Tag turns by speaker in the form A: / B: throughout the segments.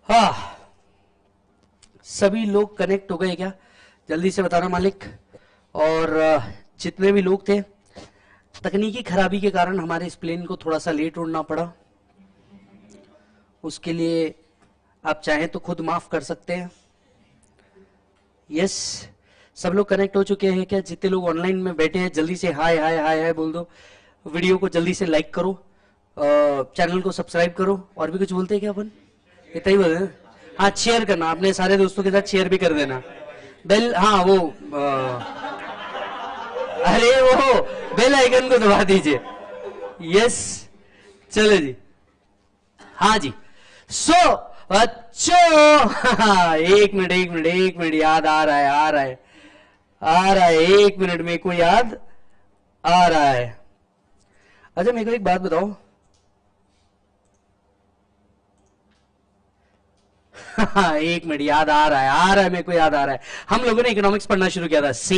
A: हाँ, सभी लोग कनेक्ट हो गए क्या? जल्दी से बताना मालिक। और जितने भी लोग थे, तकनीकी खराबी के कारण हमारे इस प्लेन को थोड़ा सा लेट उड़ना पड़ा। उसके लिए आप चाहें तो खुद माफ कर सकते हैं। यस, सब लोग कनेक्ट हो चुके हैं क्या? जितने लोग ऑनलाइन में बैठे हैं जल्दी से हाय हाय हाय हाय बोल दो। वीडियो को जल्दी से लाइक करो, चैनल को सब्सक्राइब करो। और भी कुछ बोलते हैं क्या अपन? इतना ही बोल रहे हैं। हाँ, शेयर करना, अपने सारे दोस्तों के साथ शेयर भी कर देना। बेल, हाँ वो अरे वो बेल आइकन को दबा दीजिए। यस, चलो जी। हाँ जी। सो अच्छा एक मिनट याद आ रहा है, एक मिनट में को याद आ रहा है। अच्छा मेरे को एक बात बताओ, एक मिनट, याद आ रहा है मेरे को याद आ रहा है। हम लोगों ने इकोनॉमिक्स पढ़ना शुरू किया था। से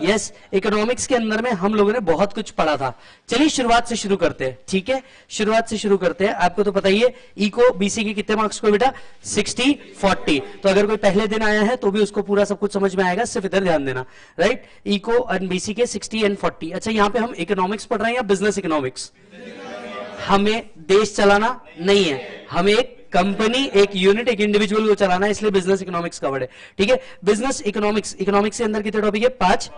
A: यस, इकोनॉमिक्स के अंदर में हम लोगों ने बहुत कुछ पढ़ा था। चलिए शुरुआत से शुरू करते हैं, ठीक है? शुरुआत से शुरू करते हैं। आपको तो पता ही है इको बीसी के कितने मार्क्स को बेटा? 60-40। तो अगर कोई पहले दिन आया है तो भी उसको पूरा सब कुछ समझ में आएगा, सिर्फ इधर ध्यान देना, राइट? इको और बीसी के 60 और 40। अच्छा, यहां पे हम इकोनॉमिक्स पढ़ रहे हैं या बिजनेस इकोनॉमिक्स? हमें देश चलाना नहीं है, हमें एक कंपनी, एक यूनिट, एक इंडिविजुअल को चलाना है, इसलिए बिजनेस इकोनॉमिक्स का वर्ड है, ठीक है? बिजनेस इकोनॉमिक्स, इकोनॉमिक्स के अंदर कितने टॉपिक है? 5।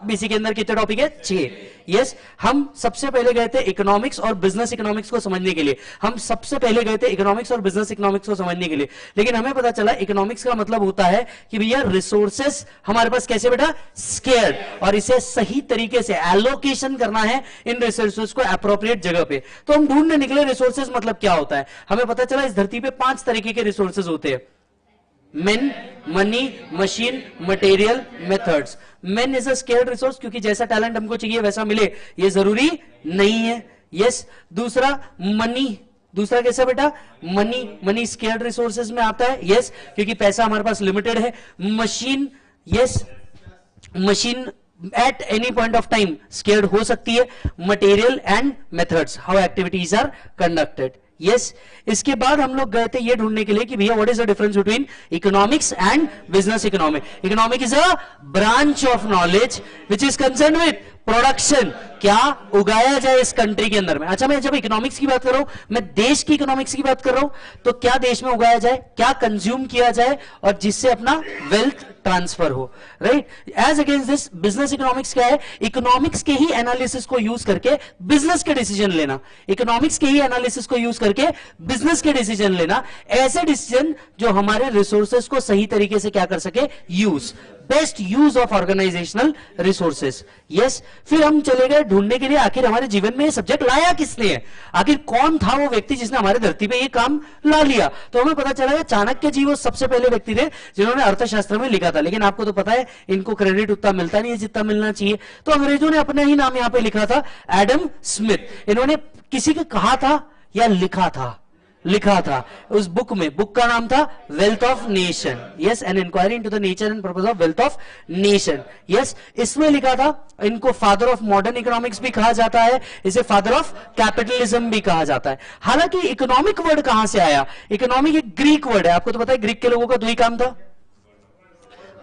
A: बीसी के अंदर कितने टॉपिक है? 6। यस, हम सबसे पहले गए थे इकोनॉमिक्स और बिजनेस इकोनॉमिक्स को समझने के लिए। हम सबसे पहले गए थे इकोनॉमिक्स और बिजनेस इकोनॉमिक्स को समझने के लिए, लेकिन हमें पता चला इकोनॉमिक्स का मतलब होता है कि भैया रिसोर्सेस हमारे पास कैसे बेटा? स्केर्ड, और इसे सही तरीके से एलोकेशन करना है इन रिसोर्सेस को एप्रोप्रिएट जगह पे। तो हम ढूंढने निकले रिसोर्सेस मतलब क्या होता है। हमें पता चला इस धरती पे 5 तरीके के रिसोर्सेस होते हैं: men, money, machine, material, methods. men is a scared resource, क्योंकि जैसा टैलेंट हमको चाहिए वैसा मिले ये जरूरी नहीं है। यस, दूसरा मनी। दूसरा कैसा बेटा? मनी स्केर्ड रिसोर्सेज में आता है। यस, क्योंकि पैसा हमारे पास लिमिटेड है। Machine, yes, machine at any point of time scared हो सकती है। Material and methods, how activities are conducted. Yes, इसके बाद हम लोग गए थे ये ढूंढने के लिए कि भैया what is the difference between economics and business economic. Economic is a branch of knowledge which is concern with production, क्या उगाया जाए इस कंट्री के अंदर में। अच्छा, मैं जब इकोनॉमिक्स की बात कर रहा हूं, मैं देश की इकोनॉमिक्स की बात कर रहा हूं, तो क्या देश में उगाया जाए, क्या कंज्यूम किया जाए, और जिससे अपना वेल्थ ट्रांसफर हो, right? As against this business economics क्या है? इकोनॉमिक्स के ही एनालिसिस को यूज करके बिजनेस के डिसीजन लेना। इकोनॉमिक्स के ही एनालिसिस को यूज करके बिजनेस के डिसीजन लेना, ऐसे डिसीजन जो हमारे रिसोर्सेस को सही तरीके से क्या कर सके? Use, best use of organisational resources. Yes, फिर हम चले गए ढूंढने के लिए आखिर हमारे जीवन में ये सब्जेक्ट लाया किसने है, आखिर कौन था वो व्यक्ति जिसने हमारे धरती पे ये काम ला लिया। तो हमें पता चला चाणक्य जी वो सबसे पहले व्यक्ति थे जिन्होंने अर्थशास्त्र में लिखा था, लेकिन आपको तो पता है इनको क्रेडिट उतना मिलता नहीं है जितना मिलना चाहिए। तो अंग्रेजों ने अपना ही नाम यहां पे लिखा था, एडम स्मिथ। इन्होंने किसी को कहा था या लिखा था? लिखा था। उस बुक में, बुक का नाम था wealth of nation. Yes, an inquiry into the nature and purpose of wealth of nation. Yes, इसमें लिखा था। इनको फादर ऑफ मॉडर्न इकोनॉमिक्स भी कहा जाता है, इसे फादर ऑफ कैपिटलिज्म भी कहा जाता है। हालांकि इकोनॉमिक वर्ड कहां से आया? इकोनॉमिक एक ग्रीक वर्ड है, आपको तो पता है ग्रीक के लोगों का दो ही काम था,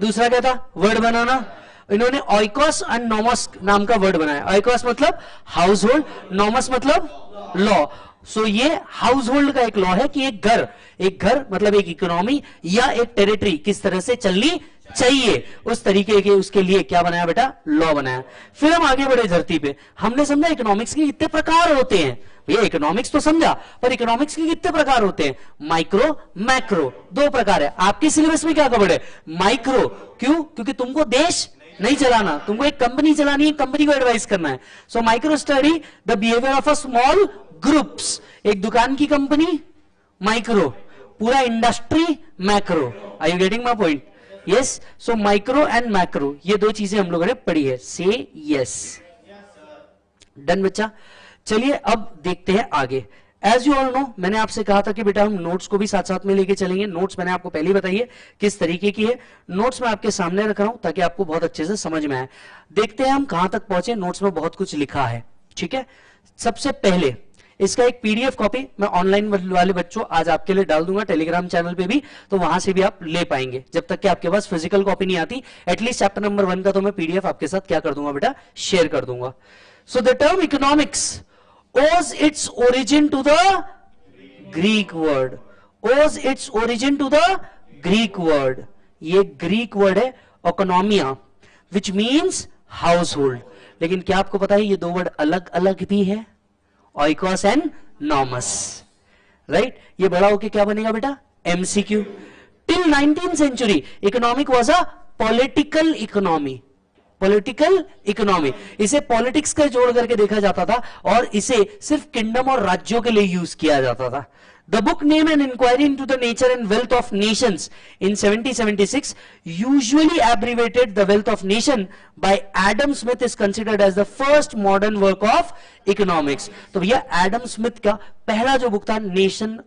A: दूसरा क्या था? वर्ड बनाना। इन्होंने ऑइकोस एंड नोमस नाम का वर्ड बनाया। ऑइकोस मतलब हाउस होल्ड, नोमस मतलब लॉ। सो ये हाउस होल्ड का एक लॉ है कि एक घर मतलब एक इकोनॉमी या एक टेरिटरी किस तरह से चलनी चाहिए, उस तरीके के उसके लिए क्या बनाया बेटा? लॉ बनाया। फिर हम आगे बढ़े धरती पे, हमने समझा इकोनॉमिक्स के कितने प्रकार होते हैं। भैया इकोनॉमिक्स तो समझा, पर इकोनॉमिक्स के कितने प्रकार होते हैं? माइक्रो, मैक्रो, 2 प्रकार है। आपके सिलेबस में क्या कवर है? माइक्रो। क्यों? क्योंकि तुमको देश नहीं चलाना, तुमको एक कंपनी चलानी है, कंपनी को एडवाइस करना है। So micro study the behaviour of a small groups. एक दुकान की कंपनी माइक्रो, पूरा industry macro. Are you getting my point? Yes, so micro and macro, ये 2 चीजें हम लोगों ने पढ़ी है। से यस, डन बच्चा। चलिए अब देखते हैं आगे। एज यू ऑल नो, मैंने आपसे कहा था कि बेटा हम नोट्स को भी साथ साथ में लेके चलेंगे। नोट्स मैंने आपको पहले ही बताई है किस तरीके की है। नोट्स मैं आपके सामने रख रहा हूं ताकि आपको बहुत अच्छे से समझ में आए। देखते हैं हम कहां तक पहुंचे। नोट्स में बहुत कुछ लिखा है, ठीक है? सबसे पहले इसका एक पीडीएफ कॉपी मैं ऑनलाइन वाले बच्चों आज आपके लिए डाल दूंगा टेलीग्राम चैनल पे भी, तो वहां से भी आप ले पाएंगे जब तक कि आपके पास फिजिकल कॉपी नहीं आती। एटलीस्ट चैप्टर नंबर 1 का तो मैं पीडीएफ आपके साथ क्या कर दूंगा बेटा, शेयर कर दूंगा। So the term economics owes its origin to the Greek word, owes its origin to the Greek word। ये ग्रीक वर्ड है इकोनॉमिया, विच मीन्स हाउस होल्ड। लेकिन क्या आपको पता है ये दो वर्ड अलग अलग भी है, ऑइकोस एंड नॉमस, राइट। ये बड़ा होके क्या बनेगा बेटा, MCQ. Till 19th century economic was a political economy, political economy. इसे पॉलिटिक्स का जोड़ करके देखा जाता था और इसे सिर्फ किंगडम और राज्यों के लिए यूज किया जाता था। The book Name and Inquiry into the Nature and Wealth of Nations in 1776 usually abbreviated The Wealth of Nation by Adam Smith is considered as the first modern work of economics। तो भैया Adam Smith का पहला जो book था nation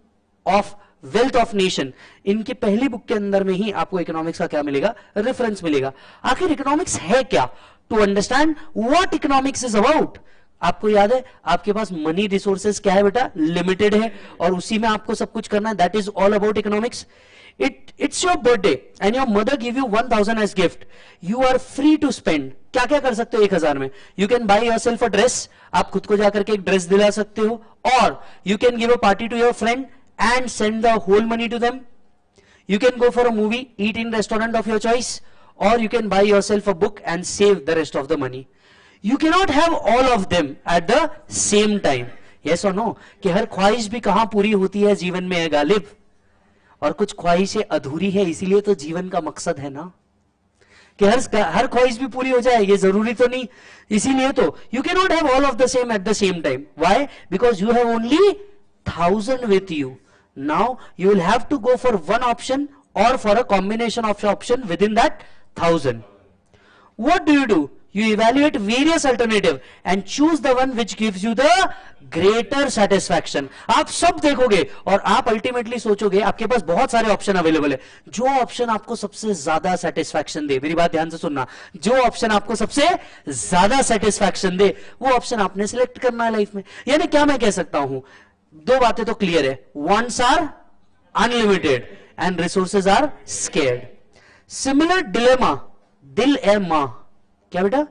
A: of wealth of nation, इनकी पहली book के अंदर में ही आपको इकोनॉमिक्स का क्या मिलेगा, रेफरेंस मिलेगा। आखिर इकोनॉमिक्स है क्या, to understand what economics is about. आपको याद है आपके पास मनी रिसोर्सेज क्या है बेटा, लिमिटेड है, और उसी में आपको सब कुछ करना है। That is all about economics. It's your birthday and your mother give you 1000 as gift, you are free to spend. क्या क्या कर सकते हो 1000 में, you can buy yourself a dress, आप खुद को जाकर के एक ड्रेस दिला सकते हो, और you can give a party to your friend and send the whole money to them. You can go for a movie, eat in restaurant of your choice, or you can buy yourself a book and save the rest of the money. You cannot have all of them at the same time. Yes or no? कि हर ख्वाहिश भी कहां पूरी होती है, जीवन में है गालिब, और कुछ ख्वाहिशें अधूरी है, इसीलिए तो जीवन का मकसद है ना कि हर ख्वाहिश भी पूरी हो जाए, ये जरूरी तो नहीं। इसीलिए तो you can not have all of the same at the same time. Why? Because you have only 1000 with you. Now you will have to go for one option or for a combination of option within that 1000. What do? You evaluate various alternative and choose the one which gives you the greater satisfaction. आप सब देखोगे और आप ultimately सोचोगे, आपके पास बहुत सारे option available है, जो ऑप्शन आपको सबसे ज्यादा सेटिस्फैक्शन दे, मेरी बात ध्यान से सुनना, जो ऑप्शन आपको सबसे ज्यादा सेटिस्फैक्शन दे वो ऑप्शन आपने सिलेक्ट करना है लाइफ में। यानी क्या मैं कह सकता हूं, दो बातें तो क्लियर है, wants are unlimited and resources are scarce. Similar dilemma, दिल ए मां, क्या बेटा,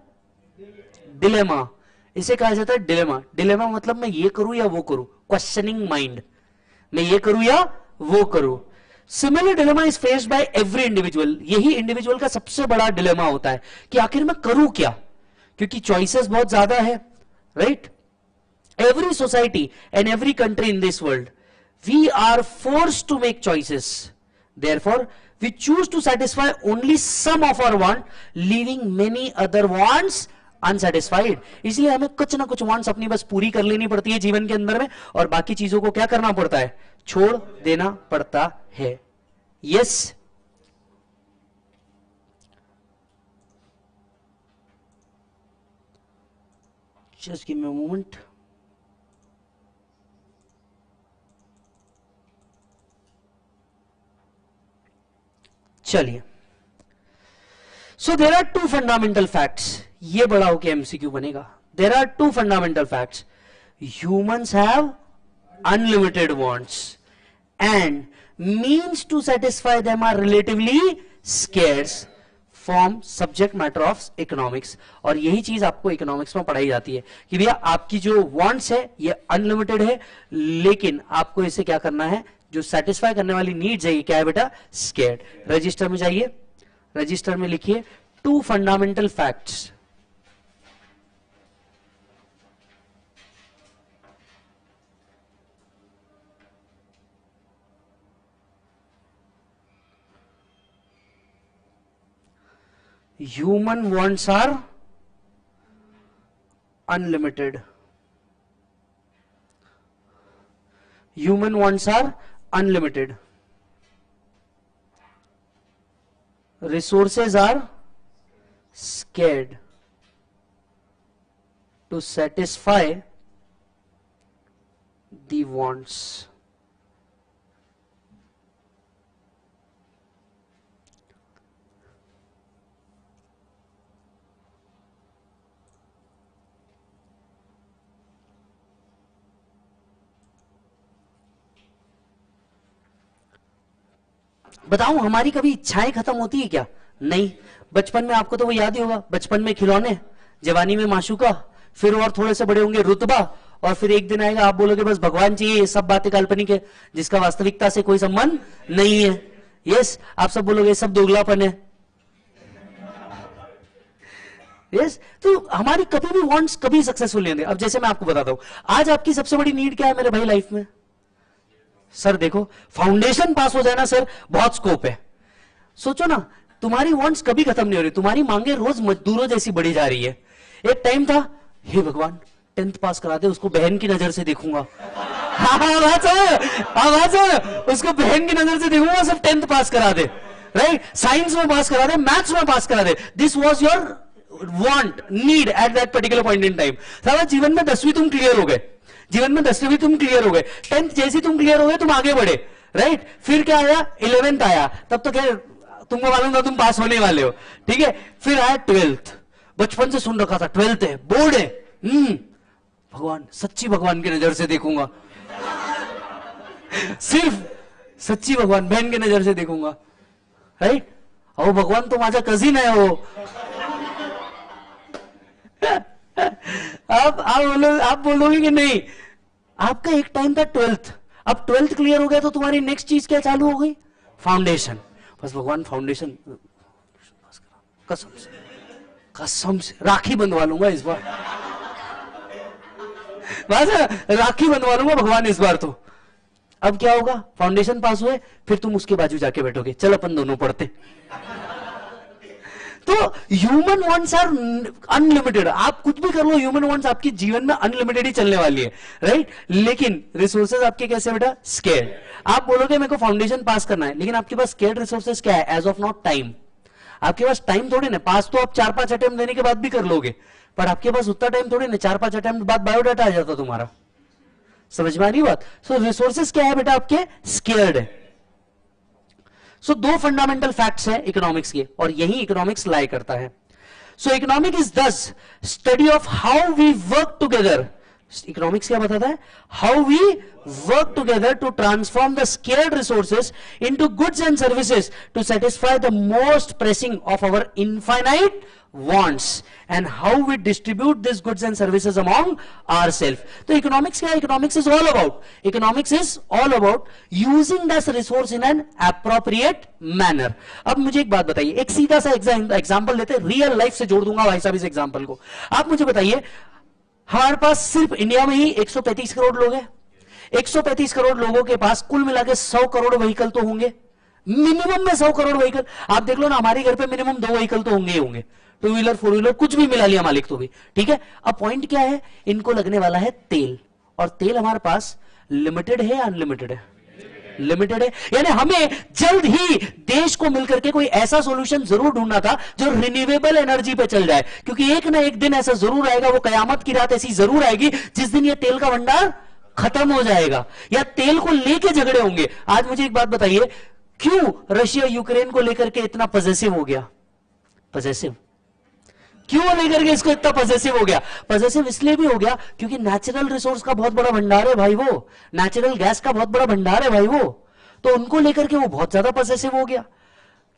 A: डिलेमा, इसे कहा जाता है डिलेमा। डिलेमा मतलब मैं ये करूं या वो करूं, क्वेश्चनिंग माइंड, मैं ये करूं या वो करूं। Similar dilemma is faced by every individual. यही इंडिविजुअल का सबसे बड़ा डिलेमा होता है कि आखिर मैं करूं क्या, क्योंकि चॉइसेस बहुत ज्यादा है, right. Every society and every country in this world, we are forced to make choices. Therefore, we choose to satisfy only some of our want, leaving many other wants unsatisfied. इसलिए हमें कुछ ना कुछ wants अपनी बस पूरी कर लेनी पड़ती है जीवन के अंदर में, और बाकी चीजों को क्या करना पड़ता है, छोड़ देना पड़ता है। Yes. Just give me a moment. चलिए, so there are two fundamental facts, ये बड़ा होके एमसीक्यू बनेगा। There are two fundamental facts, humans have unlimited wants and means to satisfy them are relatively scarce. Form subject matter of economics. और यही चीज आपको economics में पढ़ाई जाती है कि भैया आपकी जो वांट्स है ये अनलिमिटेड है, लेकिन आपको इसे क्या करना है, जो सेटिस्फाई करने वाली नीड्स है, ये क्या है बेटा, स्केर्ड। रजिस्टर में जाइए, रजिस्टर में लिखिए two fundamental facts. Human wants are unlimited. Human wants are unlimited. Resources are scared to satisfy the wants. बताऊं, हमारी कभी इच्छाएं खत्म होती है क्या? नहीं। बचपन में आपको तो वो याद ही होगा, बचपन में खिलौने, जवानी में माशूका, फिर और थोड़े से बड़े होंगे रुतबा, और फिर एक दिन आएगा आप बोलोगे बस भगवान चाहिए, ये सब बातें काल्पनिक है, जिसका वास्तविकता से कोई संबंध नहीं है। यस, आप सब बोलोगे सब दोगलापन है। यस, तो हमारी कभी भी वांट्स कभी सक्सेसफुल नहीं होंगे। अब जैसे मैं आपको बताता हूं, आज आपकी सबसे बड़ी नीड क्या है मेरे भाई लाइफ में? सर देखो, फाउंडेशन पास हो जाए ना सर, बहुत स्कोप है। सोचो ना, तुम्हारी वांट्स कभी खत्म नहीं हो रही, तुम्हारी मांगे रोज मजदूरों जैसी बढ़ी जा रही है। एक टाइम था, हे भगवान 10th पास करा दे, उसको बहन की नजर से देखूंगा। उसको बहन की नजर से देखूंगा, सब 10th पास करा दे, राइट? साइंस में पास करा दे, मैथ्स में पास करा दे। This was your want, need at that particular point in time. सारा जीवन में 10वीं तुम क्लियर हो गए, जीवन में 10वीं तुम क्लियर हो गए, 10th जैसी तुम क्लियर हो गए, तुम आगे बढ़े, राइट? फिर क्या आया? 11th आया, तब तो खैर तुमको मालूम था तुम पास होने वाले हो, ठीक है? फिर आया 12th, बचपन से सुन रखा था 12th है, बोर्ड है, भगवान, सच्ची भगवान की नजर से देखूंगा, सिर्फ सच्ची भगवान, बहन की नजर से देखूंगा, राइट? ओ भगवान तो माझा कजिन है वो। आप बोलोगे कि नहीं, आपका एक टाइम था 12th, अब 12th क्लियर हो गया तो तुम्हारी नेक्स्ट चीज क्या चालू हो गई? फाउंडेशन। बस भगवान फाउंडेशन, कसम से, कसम से राखी बंधवा लूंगा इस बार, बस राखी बंधवा लूंगा भगवान इस बार तो। अब क्या होगा? फाउंडेशन पास हुए, फिर तुम उसके बाजू जाके बैठोगे, चल अपन दोनों पढ़ते। तो ह्यूमन वांट्स आर अनलिमिटेड, आप कुछ भी कर लो, ह्यूमन वांट्स आपकी जीवन में अनलिमिटेड ही चलने वाली है, राइट? लेकिन रिसोर्सेज आपके कैसे बेटा? स्केर्ड। आप बोलोगे मेरे को फाउंडेशन पास करना है, लेकिन आपके पास स्केर्ड रिसोर्सेज क्या है? As of not time. आपके पास टाइम थोड़ी ना, पास तो आप 4-5 अटेम्प्ट देने के बाद भी कर लोगे, पर आपके पास उतना टाइम थोड़ी ना, 4-5 अटेम्प्ट बाद बायोडाटा आ जाता तुम्हारा। समझ में आ रही बात? सो रिसोर्सेज क्या है बेटा? आपके स्केर्ड है। सो दो फंडामेंटल फैक्ट्स हैं इकोनॉमिक्स के, और यही इकोनॉमिक्स लाई करता है। So economic is this study of how we work together. Economics क्या बताता है? How we work together to transform the scarce resources into goods and services to satisfy the most pressing of our infinite wants and how we distribute these goods and services among ourselves. तो economics क्या है? Economics is all about using this resource in an appropriate manner. अब मुझे एक बात बताइए, एक सीधा सा एग्जांपल लेते हैं, रियल लाइफ से जोड़ दूंगा भाई साहब इस एग्जांपल को। आप मुझे बताइए, हमारे पास सिर्फ इंडिया में ही 135 करोड़ लोग हैं। 135 करोड़ लोगों के पास कुल मिला के 100 करोड़ व्हीकल तो होंगे, मिनिमम में 100 करोड़ व्हीकल। आप देख लो ना, हमारे घर पे मिनिमम 2 व्हीकल तो होंगे ही होंगे, 2 व्हीलर 4 व्हीलर कुछ भी मिला लिया मालिक तो भी, ठीक है? अब पॉइंट क्या है? इनको लगने वाला है तेल, और तेल हमारे पास लिमिटेड है या अनलिमिटेड है? लिमिटेड है। यानी हमें जल्द ही देश को मिलकर के कोई ऐसा सॉल्यूशन जरूर ढूंढना था जो रिन्यूएबल एनर्जी पे चल जाए, क्योंकि एक ना एक दिन ऐसा जरूर आएगा, वो कयामत की रात ऐसी जरूर आएगी जिस दिन ये तेल का भंडार खत्म हो जाएगा, या तेल को लेके झगड़े होंगे। आज मुझे एक बात बताइए, क्यों रशिया यूक्रेन को लेकर के इतना पॉजिटिव हो गया? पॉजिटिव क्यों लेकर के इसको इतना पॉजिटिव हो गया? पॉजिटिव इसलिए भी हो गया क्योंकि नेचुरल रिसोर्स का बहुत बड़ा भंडार है भाई, वो नेचुरल गैस का बहुत बड़ा भंडार है भाई वो, तो उनको लेकर के वो बहुत ज्यादा पॉजिटिव हो गया।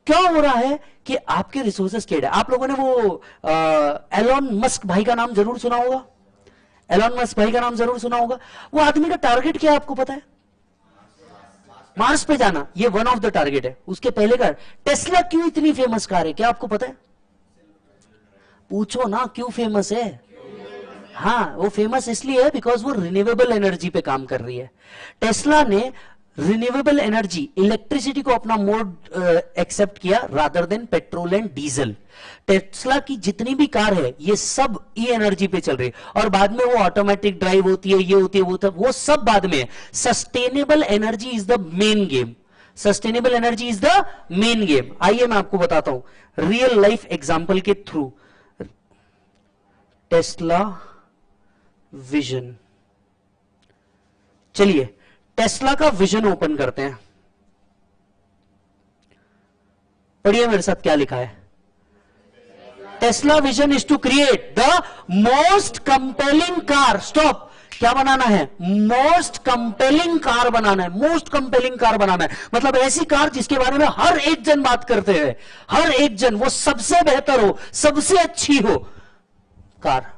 A: क्या हो रहा है कि आपके रिसोर्सेस केड है। आप लोगों ने वो एलोन मस्क भाई का नाम जरूर सुना होगा, एलोन मस्क भाई का नाम जरूर सुना होगा। वो आदमी का टारगेट क्या है आपको पता है? मार्स पे जाना, ये वन ऑफ द टारगेट है। उसके पहले का टेस्ला क्यों इतनी फेमस कार है, क्या आपको पता है? पूछो ना, क्यों फेमस है? हाँ, वो फेमस इसलिए है बिकॉज वो रिन्यूएबल एनर्जी पे काम कर रही है। टेस्ला ने रिन्यूएबल एनर्जी, इलेक्ट्रिसिटी को अपना मोड एक्सेप्ट किया rather than petrol and diesel. Tesla की जितनी भी कार है ये सब ई एनर्जी पे चल रही है, और बाद में वो ऑटोमेटिक ड्राइव होती है, ये होती है, वो सब बाद में है। Sustainable energy is the main game, sustainable energy is the main game. आइए मैं आपको बताता हूं रियल लाइफ एग्जांपल के थ्रू। टेस्ला विजन, चलिए टेस्ला का विजन ओपन करते हैं, पढ़िए मेरे साथ क्या लिखा है। Tesla vision is to create the most compelling car, stop, क्या बनाना है? मोस्ट कंपेलिंग कार बनाना है, मोस्ट कंपेलिंग कार बनाना है। मतलब ऐसी कार जिसके बारे में हर एक जन बात करते हैं, हर एक जन, वो सबसे बेहतर हो, सबसे अच्छी हो car.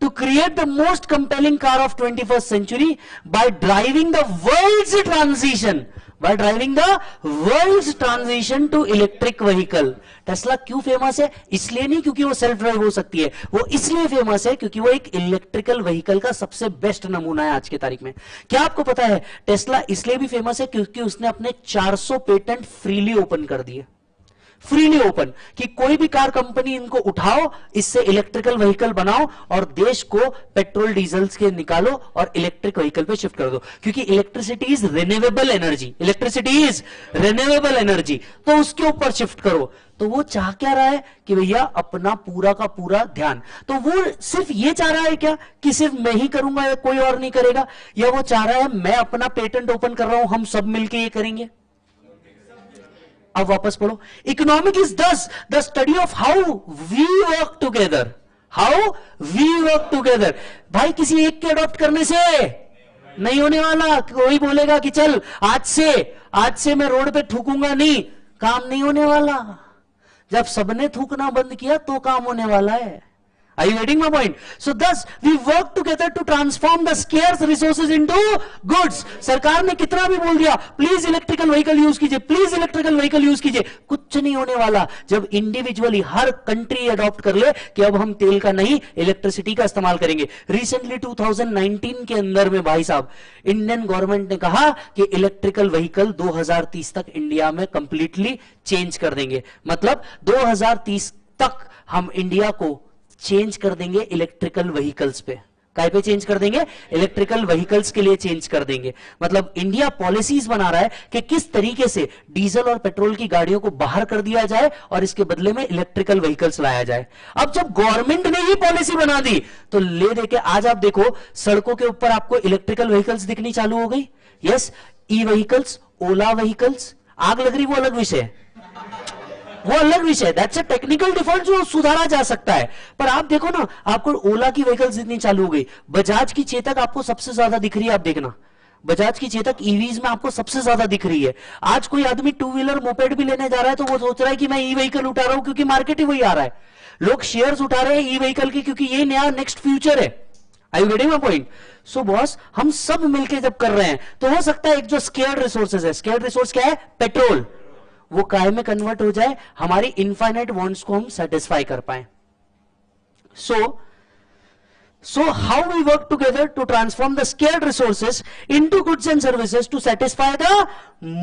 A: To create the most compelling car of 21st century by driving the world's transition, by driving the world's transition to electric vehicle। Tesla क्यों फेमस है? इसलिए नहीं क्योंकि वो सेल्फ ड्राइव हो सकती है, वो इसलिए फेमस है क्योंकि वो एक इलेक्ट्रिकल व्हीकल का सबसे बेस्ट नमूना है आज की तारीख में। क्या आपको पता है टेस्ला इसलिए भी फेमस है क्योंकि उसने अपने 400 पेटेंट फ्रीली ओपन कर दिए, फ्रीली ओपन, कि कोई भी कार कंपनी इनको उठाओ, इससे इलेक्ट्रिकल व्हीकल बनाओ और देश को पेट्रोल डीजल के निकालो और इलेक्ट्रिक व्हीकल पे शिफ्ट कर दो। क्योंकि electricity is renewable energy, electricity is renewable energy, तो उसके ऊपर शिफ्ट करो। तो वो चाह क्या रहा है कि भैया अपना पूरा का पूरा ध्यान, तो वो सिर्फ ये चाह रहा है क्या कि सिर्फ मैं ही करूंगा या कोई और नहीं करेगा, या वो चाह रहा है मैं अपना पेटेंट ओपन कर रहा हूं, हम सब मिलके ये करेंगे? अब वापस पढ़ो, economic is this the study of how we work together, how we work together. भाई किसी एक के अडॉप्ट करने से नहीं होने वाला। कोई बोलेगा कि चल आज से मैं रोड पे थूकूंगा नहीं, काम नहीं होने वाला। जब सबने थूकना बंद किया तो काम होने वाला है। Are you getting my point? So thus we work together to transform the scarce resources into goods। सरकार ने कितना भी बोल दिया प्लीज इलेक्ट्रिकल व्हीकल यूज कीजिए, प्लीज इलेक्ट्रिकल व्हीकल यूज कीजिए, कुछ नहीं होने वाला जब इंडिविजुअली हर कंट्री अडॉप्ट कर ले कि अब हम तेल का नहीं इलेक्ट्रिसिटी का इस्तेमाल करेंगे। रिसेंटली 2019 के अंदर में भाई साहब इंडियन गवर्नमेंट ने कहा कि इलेक्ट्रिकल व्हीकल 2030 तक इंडिया में कंप्लीटली चेंज कर देंगे। मतलब 2030 तक हम इंडिया को चेंज कर देंगे इलेक्ट्रिकल व्हीकल्स पे। काय पे चेंज कर देंगे? इलेक्ट्रिकल व्हीकल्स के लिए चेंज कर देंगे। मतलब इंडिया पॉलिसीज बना रहा है कि किस तरीके से डीजल और पेट्रोल की गाड़ियों को बाहर कर दिया जाए और इसके बदले में इलेक्ट्रिकल व्हीकल्स लाया जाए। अब जब गवर्नमेंट ने ही पॉलिसी बना दी तो ले देके आज आप देखो सड़कों के ऊपर आपको इलेक्ट्रिकल व्हीकल्स दिखनी चालू हो गई। यस, ई व्हीकल्स, ओला व्हीकल्स। आग लग रही वो अलग विषय है, वो अलग विषय, दैट्स अ टेक्निकल डिफॉल्ट जो सुधारा जा सकता है। पर आप देखो ना, आपको ओला की व्हीकल्स इतनी चालू हो गई, बजाज की चेतक आपको सबसे ज्यादा दिख रही है। आप देखना बजाज की चेतक ईवीज में आपको सबसे ज्यादा दिख रही है। आज कोई आदमी टू व्हीलर मोपेड भी लेने जा रहा है तो वो सोच रहा है कि मैं ई व्हीकल उठा रहा हूं क्योंकि मार्केट ही वही आ रहा है। लोग शेयर्स उठा रहे हैं ई व्हीकल की क्योंकि ये नया नेक्स्ट फ्यूचर है। I you getting my point? So boss हम सब मिलकर जब कर रहे हैं तो हो सकता है एक जो स्केर्ड रिसोर्सेज है, स्केर्ड रिसोर्स क्या है? पेट्रोल, वो काय में कन्वर्ट हो जाए, हमारी इनफाइनाइट वांट्स को हम सेटिस्फाई कर पाए। So how we work together to transform the scarce resources into goods and services to satisfy the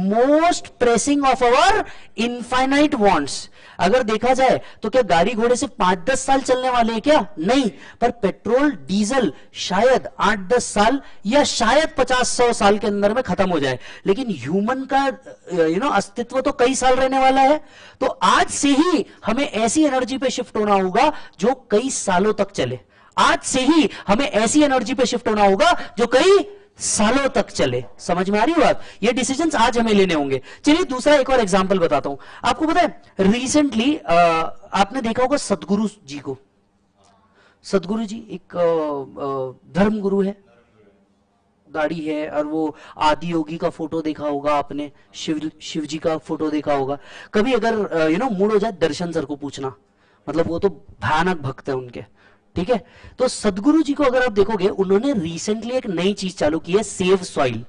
A: most pressing of our infinite wants। अगर देखा जाए तो क्या गाड़ी घोड़े से 5-10 साल चलने वाले हैं क्या? नहीं, पर पेट्रोल डीजल शायद 8-10 साल या शायद 50-100 साल के अंदर में खत्म हो जाए, लेकिन ह्यूमन का अस्तित्व तो कई साल रहने वाला है। तो आज से ही हमें ऐसी एनर्जी पे शिफ्ट होना होगा जो कई सालों तक चले। आज से ही हमें ऐसी एनर्जी पे शिफ्ट होना होगा जो कई सालों तक चले। समझ में आ रही है बात? ये डिसीजंस आज हमें लेने होंगे। चलिए दूसरा एक और एग्जांपल बताता हूं आपको। पता है रिसेंटली आपने देखा होगा सदगुरु जी को। सदगुरु जी एक धर्म गुरु है, दाढ़ी है, और वो आदि योगी का फोटो देखा होगा आपने, शिव जी का फोटो देखा होगा। कभी अगर मूड हो जाए दर्शन सर को पूछना, मतलब वो तो भयानक भक्त है उनके। ठीक है, तो सदगुरु जी को अगर आप देखोगे उन्होंने रिसेंटली एक नई चीज चालू की है, सेव सॉइल।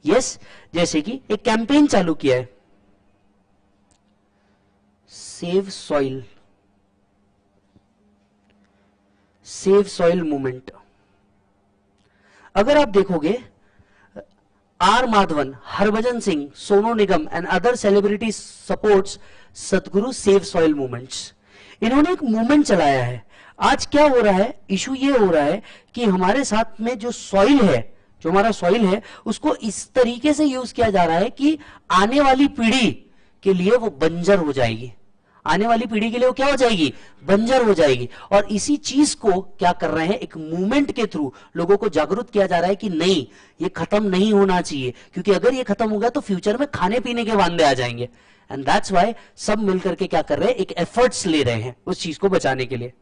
A: यस, जैसे कि एक कैंपेन चालू किया है, save soil, save soil movement. अगर आप देखोगे R Madhavan, Harbhajan Singh, Sonu Nigam and other celebrity supports Sadhguru save soil movements. इन्होंने एक मूवमेंट चलाया है। आज क्या हो रहा है, इशू ये हो रहा है कि हमारे साथ में जो सॉइल है, जो हमारा सॉइल है, उसको इस तरीके से यूज किया जा रहा है कि आने वाली पीढ़ी के लिए वो बंजर हो जाएगी। आने वाली पीढ़ी के लिए वो क्या हो जाएगी? बंजर हो जाएगी। और इसी चीज को क्या कर रहे हैं, एक मूवमेंट के थ्रू लोगों को जागरूक किया जा रहा है कि नहीं, ये खत्म नहीं होना चाहिए, क्योंकि अगर ये खत्म हो गया तो फ्यूचर में खाने पीने के वांदे आ जाएंगे। एंड दैट्स व्हाई सब मिलकर के क्या कर रहे हैं, एक एफर्ट्स ले रहे हैं उस चीज को बचाने के लिए.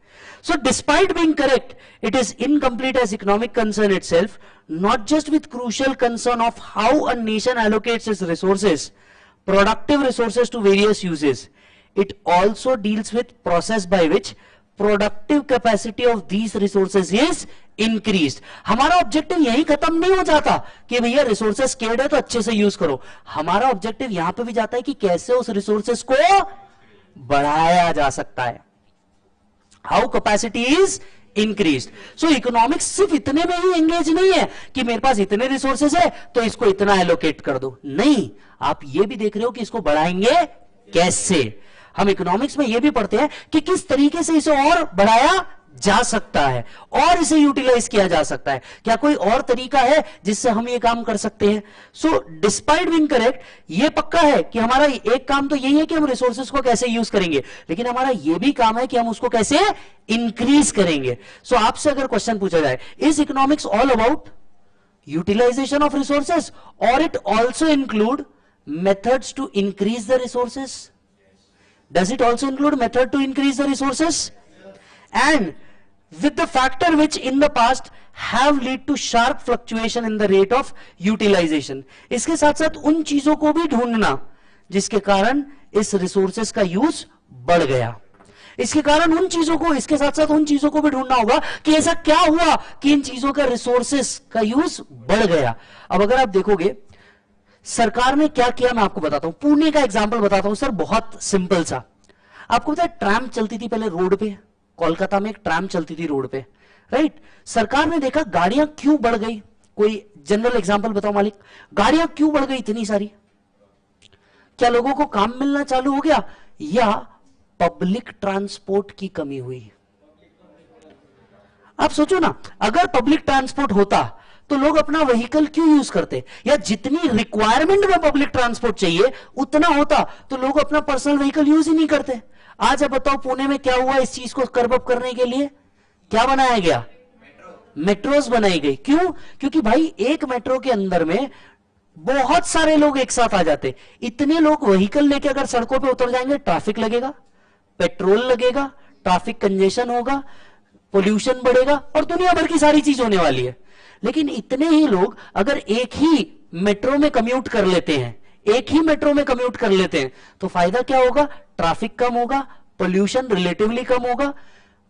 A: So despite being correct, it is incomplete as economic concern itself, not just with crucial concern of how a nation allocates its resources, productive resources to various uses. It also deals with process by which productive capacity of these resources is increased. हमारा objective यही खत्म नहीं हो जाता कि भैया resources scared है तो अच्छे से यूज करो. हमारा ऑब्जेक्टिव यहां पे भी जाता है कि कैसे उस रिसोर्सेस को बढ़ाया जा सकता है. How capacity is increased. So economics सिर्फ इतने में ही एंगेज नहीं है कि मेरे पास इतने रिसोर्सेज है तो इसको इतना एलोकेट कर दो. नहीं, आप ये भी देख रहे हो कि इसको बढ़ाएंगे कैसे. हम इकोनॉमिक्स में ये भी पढ़ते हैं कि किस तरीके से इसे और बढ़ाया जा सकता है और इसे यूटिलाइज किया जा सकता है. क्या कोई और तरीका है जिससे हम ये काम कर सकते हैं. सो डिस्पाइट बीइंग करेक्ट, ये पक्का है कि हमारा एक काम तो यही है कि हम रिसोर्सेज को कैसे यूज करेंगे, लेकिन हमारा ये भी काम है कि हम उसको कैसे इंक्रीज करेंगे. सो आपसे अगर क्वेश्चन पूछा जाए, is economics all about utilization of resources और it also include methods to increase the resources? Does it also include method to increase the resources? And with the factor which in the past have lead to sharp fluctuation in the rate of utilization. इसके साथ साथ उन चीजों को भी ढूंढना जिसके कारण इस रिसोर्सेस का यूज बढ़ गया. इसके कारण उन चीजों को, इसके साथ साथ उन चीजों को भी ढूंढना होगा कि ऐसा क्या हुआ कि इन चीजों का रिसोर्सेस का यूज बढ़ गया. अब अगर आप देखोगे सरकार ने क्या किया, मैं आपको बताता हूं. पुणे का एग्जांपल बताता हूं सर, बहुत सिंपल सा. आपको पता है ट्रैम चलती थी पहले रोड पे, कोलकाता में एक ट्रैम चलती थी रोड पे, राइट. सरकार ने देखा गाड़ियां क्यों बढ़ गई. कोई जनरल एग्जांपल बताओ मालिक, गाड़ियां क्यों बढ़ गई इतनी सारी? क्या लोगों को काम मिलना चालू हो गया या पब्लिक ट्रांसपोर्ट की कमी हुई? आप सोचो ना, अगर पब्लिक ट्रांसपोर्ट होता तो लोग अपना व्हीकल क्यों यूज करते, या जितनी रिक्वायरमेंट में पब्लिक ट्रांसपोर्ट चाहिए उतना होता तो लोग अपना पर्सनल व्हीकल यूज ही नहीं करते. आज अब बताओ पुणे में क्या हुआ, इस चीज को कर्ब अप करने के लिए क्या बनाया गया? मेट्रोस बनाई गई. क्यों? क्योंकि भाई एक मेट्रो के अंदर में बहुत सारे लोग एक साथ आ जाते. इतने लोग व्हीकल लेके अगर सड़कों पे उतर जाएंगे, ट्रैफिक लगेगा, पेट्रोल लगेगा, ट्रैफिक कंजेशन होगा, पोल्यूशन बढ़ेगा और दुनिया भर की सारी चीज होने वाली है. लेकिन इतने ही लोग अगर एक ही मेट्रो में कम्यूट कर लेते हैं, एक ही मेट्रो में कम्यूट कर लेते हैं, तो फायदा क्या होगा? ट्रैफिक कम होगा, पोल्यूशन रिलेटिवली कम होगा,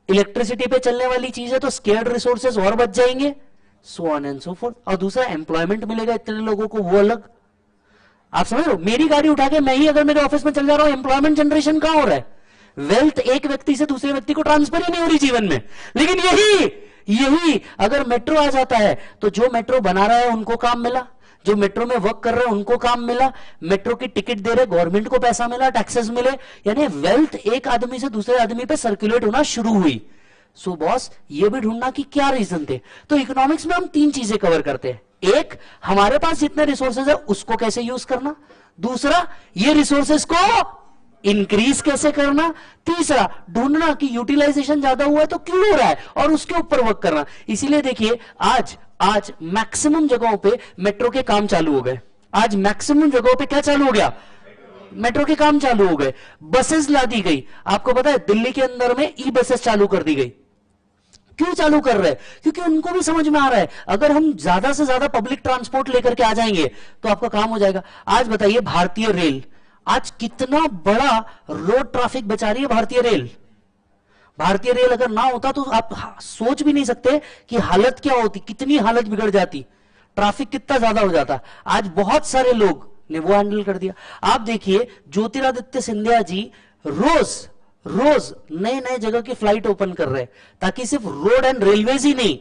A: इलेक्ट्रिसिटी पे चलने वाली चीज है तो स्केर्ड रिसोर्सेज और बच जाएंगे, so on and so fourth. और दूसरा एम्प्लॉयमेंट मिलेगा इतने लोगों को, वो अलग. आप समझ रहे हो, मेरी गाड़ी उठा के मैं ही अगर मेरे ऑफिस में चल जा रहा हूं, एम्प्लॉयमेंट जनरेशन कहां हो रहा है? वेल्थ एक व्यक्ति से दूसरे व्यक्ति को ट्रांसफर ही नहीं हो रही जीवन में. लेकिन यही अगर मेट्रो आ जाता है तो जो मेट्रो बना रहा है उनको काम मिला, जो मेट्रो में वर्क कर रहे हैं उनको काम मिला, मेट्रो की टिकट दे रहे गवर्नमेंट को पैसा मिला, टैक्सेस मिले, यानी वेल्थ एक आदमी से दूसरे आदमी पे सर्कुलेट होना शुरू हुई. सो बॉस, ये भी ढूंढना कि क्या रीजन थे. तो इकोनॉमिक्स में हम तीन चीजें कवर करते हैं. एक, हमारे पास जितने रिसोर्सेज है उसको कैसे यूज करना. दूसरा, ये रिसोर्सेज को इंक्रीज कैसे करना. तीसरा, ढूंढना कि यूटिलाइजेशन ज्यादा हुआ है तो क्यों हो रहा है और उसके ऊपर वर्क करना. इसीलिए देखिए आज मैक्सिमम जगहों पे मेट्रो के काम चालू हो गए. आज मैक्सिमम जगहों पे क्या चालू हो गया? मेट्रो के काम चालू हो गए. बसेस ला दी गई. आपको पता है दिल्ली के अंदर में ई बसेस चालू कर दी गई. क्यों चालू कर रहे हैं? क्योंकि उनको भी समझ में आ रहा है अगर हम ज्यादा से ज्यादा पब्लिक ट्रांसपोर्ट लेकर के आ जाएंगे तो आपका काम हो जाएगा. आज बताइए भारतीय रेल आज कितना बड़ा रोड ट्रैफिक बचा रही है. भारतीय रेल अगर ना होता तो आप सोच भी नहीं सकते कि हालत क्या होती, कितनी हालत बिगड़ जाती, ट्रैफिक कितना ज्यादा हो जाता. आज बहुत सारे लोग ने वो हैंडल कर दिया. आप देखिए ज्योतिरादित्य सिंधिया जी रोज नए नए जगह की फ्लाइट ओपन कर रहे हैं ताकि सिर्फ रोड एंड रेलवेज ही नहीं,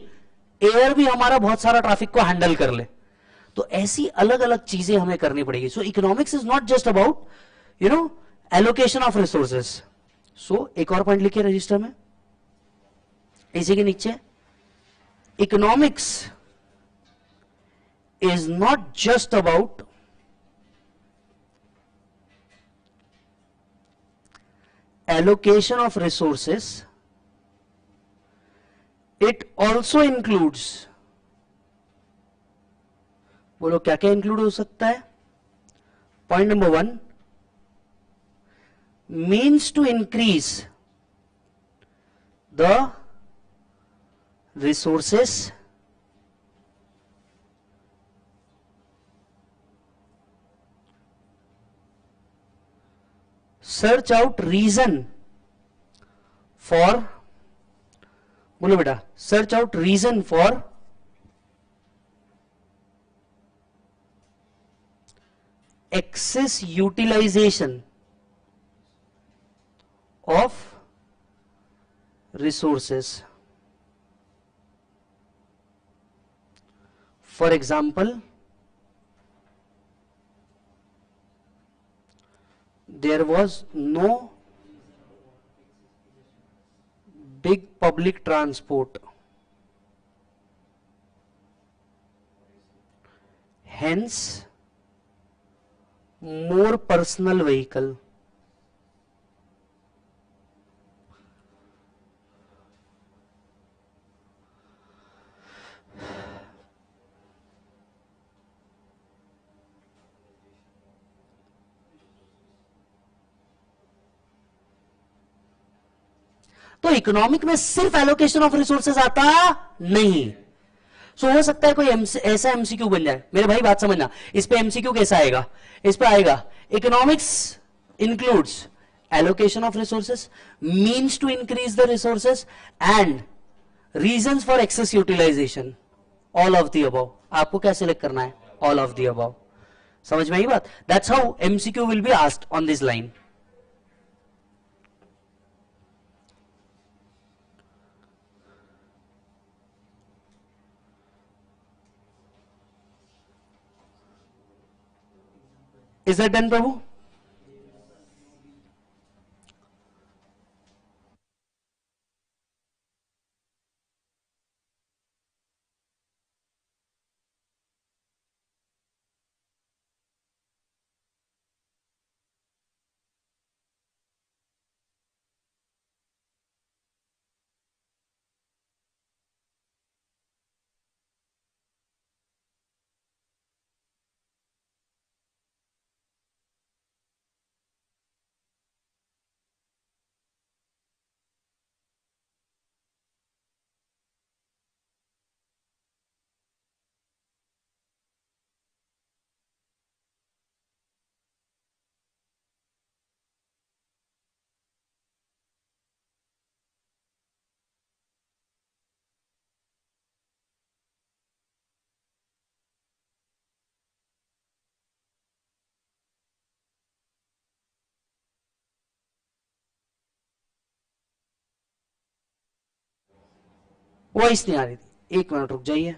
A: एयर भी हमारा बहुत सारा ट्रैफिक को हैंडल कर ले. तो ऐसी अलग अलग चीजें हमें करनी पड़ेगी. So economics is not just about allocation of resources. So एक और पॉइंट लिखिए रजिस्टर में इसी के नीचे, economics is not just about allocation of resources, it also includes, बोलो क्या क्या इंक्लूड हो सकता है. Point number 1, means to increase the resources search out reason for, बोलो बेटा, search out reason for excess utilization of resources. For example, there was no big public transport, hence more personal vehicle. तो economic में सिर्फ allocation of resources आता नहीं। सो हो सकता है कोई ऐसा एमसीक्यू बन जाए, मेरे भाई बात समझना, इस पे एमसीक्यू कैसा आएगा, इस पे आएगा economics includes allocation of resources, means to increase the resources and reasons for excess utilization, all of the above. आपको क्या सिलेक्ट करना है, ऑल ऑफ द अबव। समझ में आई बात? That's how MCQ will be asked on this line. Is that done, Prabhu? Voice नहीं आ रही थी, एक मिनट रुक जाइए।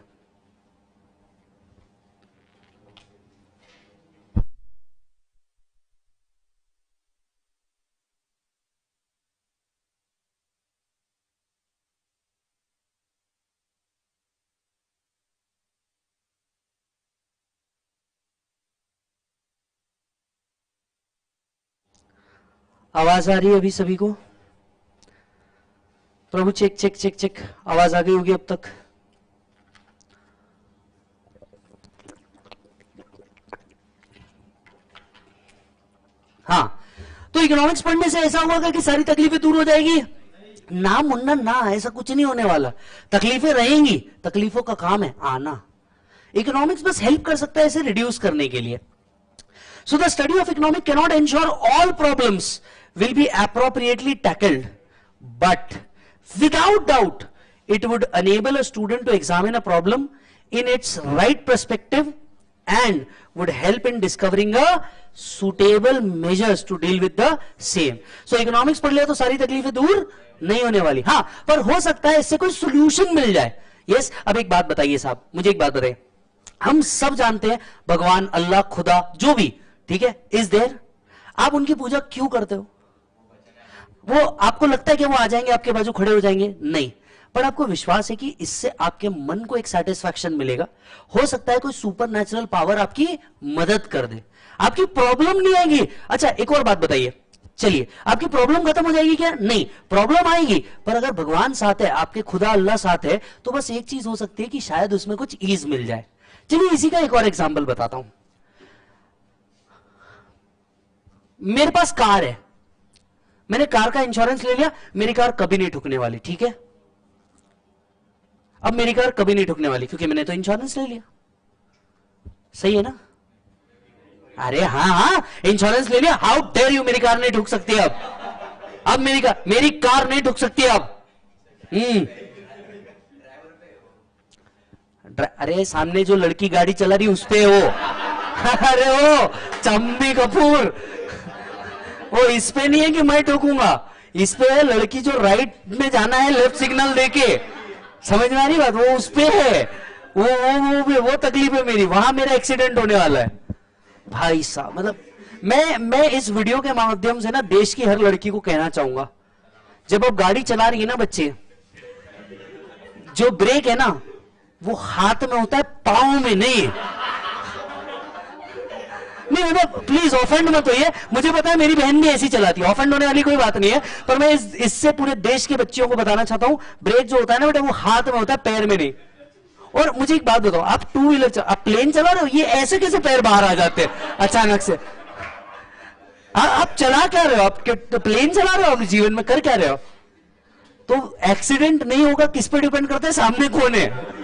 A: आवाज आ रही है अभी सभी को? प्रभु चेक चेक चेक चेक, आवाज आ गई होगी अब तक। हाँ, तो इकोनॉमिक्स पढ़ने से ऐसा होगा कि सारी तकलीफें दूर हो जाएगी? ना मुन्ना ना, ऐसा कुछ नहीं होने वाला। तकलीफें रहेंगी, तकलीफों का काम है आना। इकोनॉमिक्स बस हेल्प कर सकता है इसे रिड्यूस करने के लिए। So the study of economics cannot ensure all problems will be appropriately tackled, but without doubt it would enable a student to examine a problem in its right perspective and would help in discovering a suitable measures to deal with the same. So economics पढ़ लिया तो सारी तकलीफें दूर नहीं होने वाली, हाँ, पर हो सकता है इससे कोई solution मिल जाए। Yes, अब एक बात बताइए साहब, मुझे एक बात बताइए, हम सब जानते हैं भगवान, अल्लाह, खुदा, जो भी, ठीक है, इज देयर। आप उनकी पूजा क्यों करते हो? वो आपको लगता है कि वो आ जाएंगे आपके बाजू खड़े हो जाएंगे? नहीं, पर आपको विश्वास है कि इससे आपके मन को एक सेटिस्फैक्शन मिलेगा। हो सकता है कोई सुपर नेचुरल पावर आपकी मदद कर दे, आपकी प्रॉब्लम नहीं आएगी। अच्छा एक और बात बताइए, चलिए, आपकी प्रॉब्लम खत्म हो जाएगी क्या? नहीं, प्रॉब्लम आएगी, पर अगर भगवान साथ है, आपके खुदा अल्लाह साथ है, तो बस एक चीज हो सकती है कि शायद उसमें कुछ ईज मिल जाए। चलिए इसी का एक और एग्जाम्पल बताता हूं। मेरे पास कार है, मैंने कार का इंश्योरेंस ले लिया, मेरी कार कभी नहीं ठुकने वाली, ठीक है? अब मेरी कार कभी नहीं ठुकने वाली क्योंकि मैंने तो इंश्योरेंस ले लिया, सही है ना? अरे हाँ हाँ, इंश्योरेंस ले लिया, हाउ डेयर यू, मेरी कार नहीं ठुक सकती अब मेरी कार नहीं ठुक सकती अब। अरे सामने जो लड़की गाड़ी चला रही उस पे वो अरे वो चम्बी कपूर, वो इस पे नहीं है कि मैं ठोकूंगा, इस पे है लड़की जो राइट में जाना है लेफ्ट सिग्नल देके, समझ में आ रही बात? वो उस पे है, वो तकलीफ है मेरी, वहां मेरा एक्सीडेंट होने वाला है भाई साहब। मतलब मैं इस वीडियो के माध्यम से ना देश की हर लड़की को कहना चाहूंगा, जब आप गाड़ी चला रही है ना बच्चे, जो ब्रेक है ना वो हाथ में होता है, पांव में नहीं। नहीं मतलब प्लीज ऑफेंड मत होइए, मुझे पता है मेरी बहन भी ऐसी चलाती है, ऑफेंड होने वाली कोई बात नहीं है, पर मैं इससे पूरे देश के बच्चियों को बताना चाहता हूं, ब्रेक जो होता है ना बेटा वो हाथ में होता है, पैर में नहीं। और मुझे एक बात बताओ, आप टू व्हीलर आप प्लेन चला रहे हो, ये ऐसे कैसे पैर बाहर आ जाते हैं अचानक से? आप चला क्या रहे हो? आप प्लेन चला रहे हो? अपने जीवन में कर क्या रहे हो? तो एक्सीडेंट नहीं होगा किस पे डिपेंड करता है, सामने कौन है।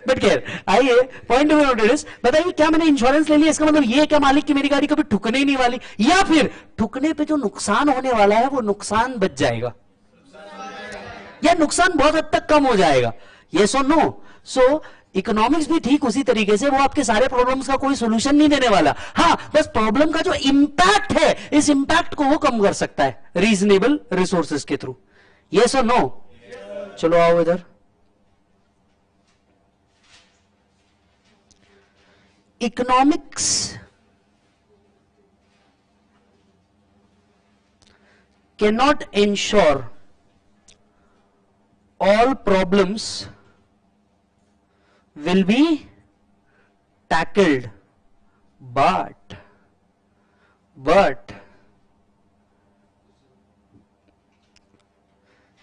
A: बट खैर आइए, पॉइंट बताइए, क्या मैंने इंश्योरेंस ले लिया इसका मतलब ये क्या मालिक कि मेरी गाड़ी कभी ठुकने ही नहीं वाली, या फिर ठुकने पे जो नुकसान होने वाला है वो नुकसान बच जाएगा, या नुकसान बहुत हद तक कम हो जाएगा? यस और नो? सो इकोनॉमिक्स भी ठीक उसी तरीके से, वो आपके सारे प्रॉब्लम्स का कोई सॉल्यूशन नहीं देने वाला, हाँ बस प्रॉब्लम का जो इंपैक्ट है, इस इंपैक्ट को वो कम कर सकता है रीजनेबल रिसोर्सेज के थ्रू। यस और नो? चलो आओ इधर। Economics cannot ensure all problems will be tackled, but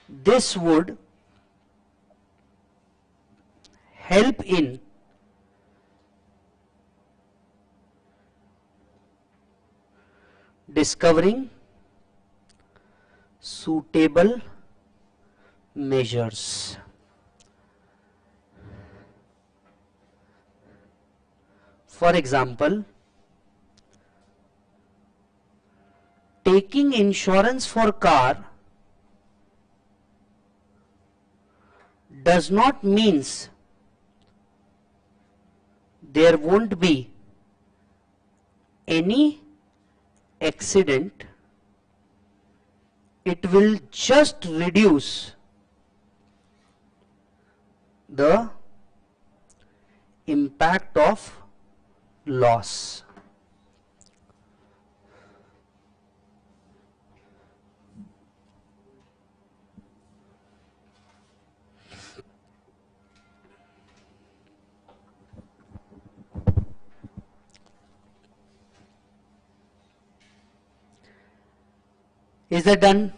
A: this would help in discovering suitable measures. For example, taking insurance for car does not means there won't be any accident. It will just reduce the impact of loss. Is that done?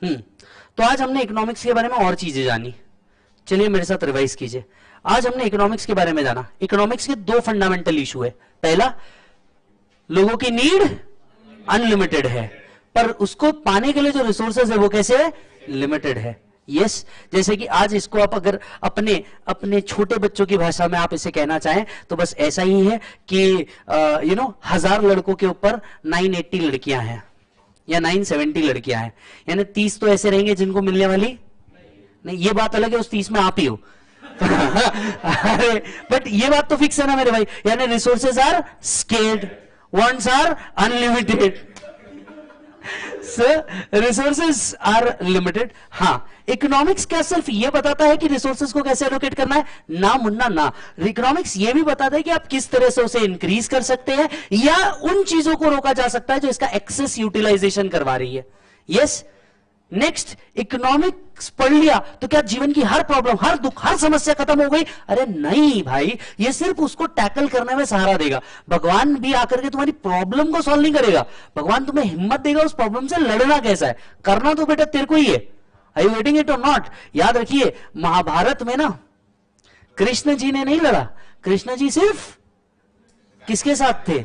A: तो आज हमने economics के बारे में और चीजें जानी, चलिए मेरे साथ रिवाइज कीजिए। आज हमने इकोनॉमिक्स के बारे में जाना, इकोनॉमिक्स के दो फंडामेंटल इशू है। पहला, लोगों की नीड अनलिमिटेड है, पर उसको पाने के लिए जो रिसोर्सेज है वो कैसे है? लिमिटेड है। यस, जैसे कि आज इसको आप अगर अपने छोटे बच्चों की भाषा में आप इसे कहना चाहें तो बस ऐसा ही है कि 1000 लड़कों के ऊपर 980 लड़कियां हैं या 970 लड़कियां हैं, यानी 30 तो ऐसे रहेंगे जिनको मिलने वाली नहीं। ये बात अलग है उस 30 में आप ही हो अरे बट ये बात तो फिक्स है ना मेरे भाई, यानी resources are scarce, wants are unlimited, resources are limited. हाँ, इकोनॉमिक्स क्या सिर्फ ये बताता है कि रिसोर्सेज को कैसे एलोकेट करना है? ना मुन्ना ना, इकोनॉमिक्स ये भी बताता है कि आप किस तरह से उसे इंक्रीज कर सकते हैं या उन चीजों को रोका जा सकता है जो इसका एक्सेस यूटिलाइजेशन करवा रही है। यस, नेक्स्ट, इकोनॉमिक्स पढ़ लिया तो क्या जीवन की हर प्रॉब्लम, हर दुख, हर समस्या खत्म हो गई? अरे नहीं भाई, ये सिर्फ उसको टैकल करने में सहारा देगा। भगवान भी आकर के तुम्हारी प्रॉब्लम को सॉल्व नहीं करेगा, भगवान तुम्हें हिम्मत देगा उस प्रॉब्लम से लड़ना कैसा है, करना तो बेटा तेरे को ही है। आर यू वेटिंग इट और नॉट? याद रखिए, महाभारत में ना कृष्ण जी ने नहीं लड़ा, कृष्ण जी सिर्फ किसके साथ थे?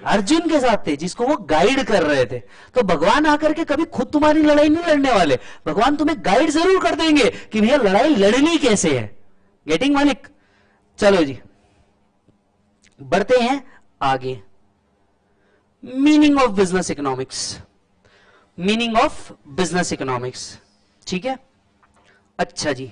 A: अर्जुन के साथ थे, जिसको वो गाइड कर रहे थे। तो भगवान आकर के कभी खुद तुम्हारी लड़ाई नहीं लड़ने वाले, भगवान तुम्हें गाइड जरूर कर देंगे कि भैया लड़ाई लड़नी कैसे है। गेटिंग मालिक? चलो जी बढ़ते हैं आगे। Meaning of business economics, meaning of business economics, ठीक है। अच्छा जी,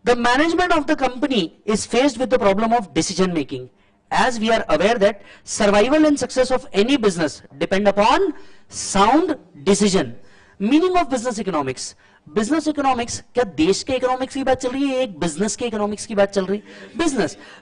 A: the management of the company is faced with the problem of decision making, as we are aware that survival and success of any business depend upon sound decision. Meaning of business economics, business economics, क्या देश के economics की बात चल रही है, एक business के इकोनॉमिक्स की बात चल रही है?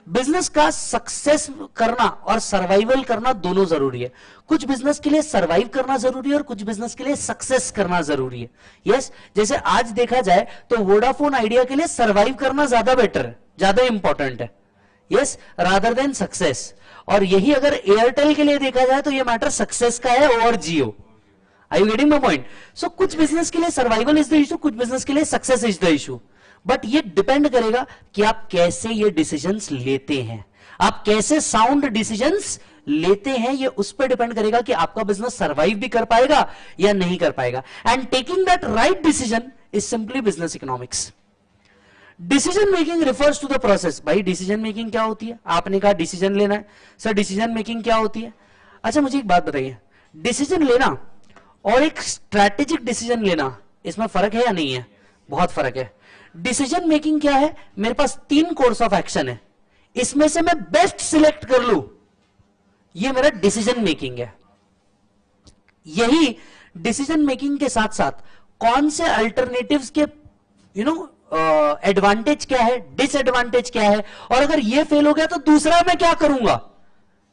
A: बिजनेस का सक्सेस करना और सर्वाइवल करना दोनों जरूरी है। कुछ बिजनेस के लिए सर्वाइव करना जरूरी है और कुछ बिजनेस के लिए सक्सेस करना जरूरी है। यस, जैसे आज देखा जाए तो वोडाफोन आइडिया के लिए सर्वाइव करना ज्यादा बेटर है, ज्यादा इंपॉर्टेंट है, यस, रादर देन सक्सेस। और यही अगर एयरटेल के लिए देखा जाए तो यह मैटर सक्सेस का है और जियो। Are you getting my point? So कुछ बिजनेस के लिए सर्वाइवल इज द इशू, कुछ बिजनेस के लिए success is the issue. But ये डिपेंड करेगा कि आप कैसे ये डिसीजंस लेते हैं, आप कैसे साउंड डिसीजंस लेते हैं, ये उस पर डिपेंड करेगा कि आपका बिजनेस सर्वाइव भी कर पाएगा या नहीं कर पाएगा। And taking that right decision is simply business economics. Decision making refers to the process. भाई डिसीजन मेकिंग क्या होती है? आपने कहा डिसीजन लेना है, सर डिसीजन मेकिंग क्या होती है? अच्छा मुझे एक बात बताइए, डिसीजन लेना और एक स्ट्रैटेजिक डिसीजन लेना, इसमें फर्क है या नहीं है? बहुत फर्क है। डिसीजन मेकिंग क्या है? मेरे पास 3 कोर्स ऑफ एक्शन है, इसमें से मैं बेस्ट सिलेक्ट कर लूं, ये मेरा डिसीजन मेकिंग है। यही डिसीजन मेकिंग के साथ साथ कौन से अल्टरनेटिव्स के एडवांटेज क्या है, डिसएडवांटेज क्या है, और अगर ये फेल हो गया तो दूसरा मैं क्या करूंगा,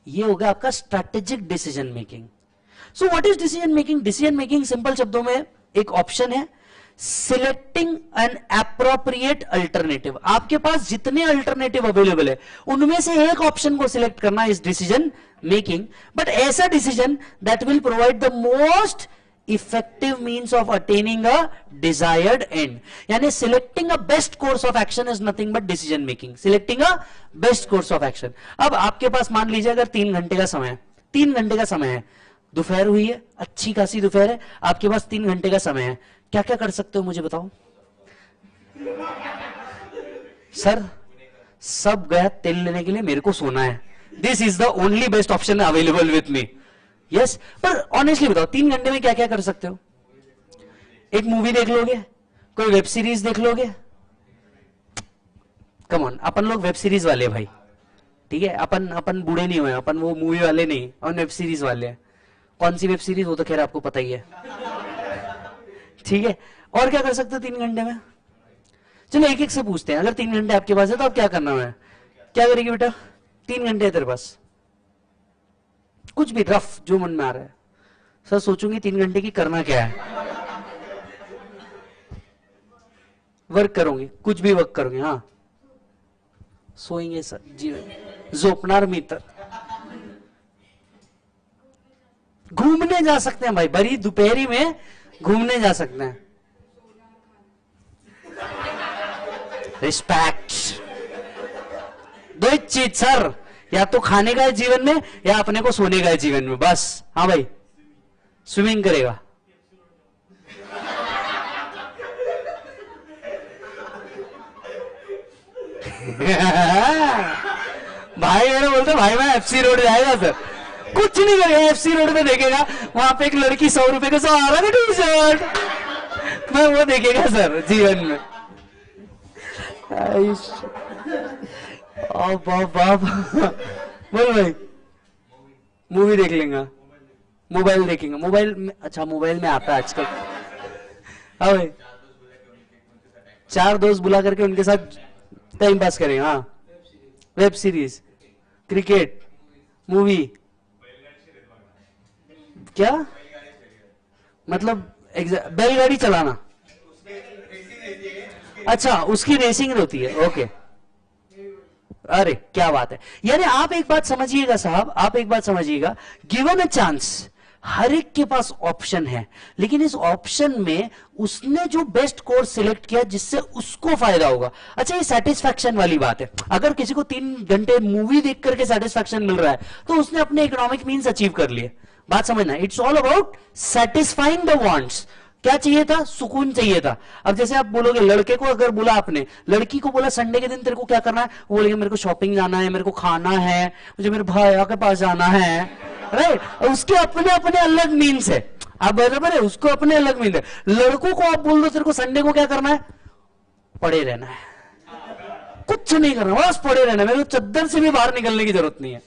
A: ये हो गया आपका strategic decision making. So what is decision making? Decision making simple शब्दों में एक ऑप्शन है, सिलेक्टिंग एन एप्रोप्रिएट अल्टरनेटिव। आपके पास जितने अल्टरनेटिव अवेलेबल है उनमें से एक ऑप्शन को सिलेक्ट करना इज डिसीजन मेकिंग। बट ऐसा decision that will provide the most effective means of attaining a desired end. यानी selecting a best course of action is nothing but decision making. Selecting a best course of action. अब आपके पास मान लीजिए अगर 3 घंटे का समय है, 3 घंटे का समय है, दोपहर हुई है, अच्छी खासी दोपहर है, आपके पास 3 घंटे का समय है, क्या क्या कर सकते हो मुझे बताओ? सर सब गया तेल लेने के लिए, मेरे को सोना है। This is the only best option available with me. Yes, पर ऑनेस्टली बताओ 3 घंटे में क्या क्या कर सकते हो? एक मूवी देख लोगे, कोई वेब सीरीज देख लोगे। कम ऑन, अपन लोग वेब सीरीज वाले भाई, ठीक है, अपन बूढ़े नहीं हुए, अपन वो मूवी वाले नहीं, अपन वेब सीरीज वाले हैं। कौन सी वेब सीरीज हो तो खैर आपको पता ही है, ठीक है। और क्या कर सकते हो 3 घंटे में? चलो एक एक से पूछते हैं। अगर 3 घंटे आपके पास है तो आप क्या करना है? क्या करेगी बेटा? 3 घंटे है तेरे पास, कुछ भी रफ जो मन में आ रहा है। सर सोचूंगी 3 घंटे की करना क्या है? वर्क करोगे, कुछ भी वर्क करोगे। हाँ सोएंगे सर, जीवन जोपनार मित्र, घूमने जा सकते हैं भाई, बड़ी दोपहरी में घूमने जा सकते हैं। रिस्पेक्ट दो एक चीज सर, या तो खाने का है जीवन में या अपने को सोने का है जीवन में, बस। हाँ भाई, स्विमिंग करेगा भाई, मैंने बोलते भाई मैं एफसी रोड जाएगा सर, कुछ नहीं करेगा, एफसी रोड में देखेगा वहां पे एक लड़की 100 रुपए का सहारा का टी शर्ट, मैं वो देखेगा सर जीवन में। बाप बोल भाई, मूवी देख लेंगे, मोबाइल देखेंगे, मोबाइल में, अच्छा मोबाइल में आता है आजकल। हाँ भाई, 4 दोस्त बुला करके उनके साथ टाइम पास करेंगे। हाँ, वेब सीरीज, क्रिकेट, मूवी, क्या मतलब बैलगाड़ी चलाना, अच्छा उसकी रेसिंग होती है, ओके। अरे क्या बात है, यानी आप एक बात समझिएगा साहब, आप एक बात समझिएगा, गिवन अ चांस हर एक के पास ऑप्शन है, लेकिन इस ऑप्शन में उसने जो बेस्ट कोर्स सिलेक्ट किया जिससे उसको फायदा होगा। अच्छा, ये सेटिस्फैक्शन वाली बात है। अगर किसी को 3 घंटे मूवी देख करके सेटिस्फैक्शन मिल रहा है तो उसने अपने इकोनॉमिक मीन्स अचीव कर लिए। बात समझना, it's all about satisfying the wants. क्या चाहिए था? सुकून चाहिए था। अब जैसे आप बोलोगे, लड़के को अगर बोला आपने, लड़की को बोला संडे के दिन तेरे को क्या करना है, वो बोलेगा मेरे को शॉपिंग जाना है, मेरे को खाना है, मुझे मेरे भैया के पास जाना है, राइट। उसके अपने अपने अलग मीन्स है, आप बराबर है, उसको अपने अलग मीन्स है। लड़कों को आप बोल दो तेरे को संडे को क्या करना है, पड़े रहना है, कुछ नहीं करना, बस पड़े रहना है, मेरे को चद्दर से भी बाहर निकलने की जरूरत नहीं है।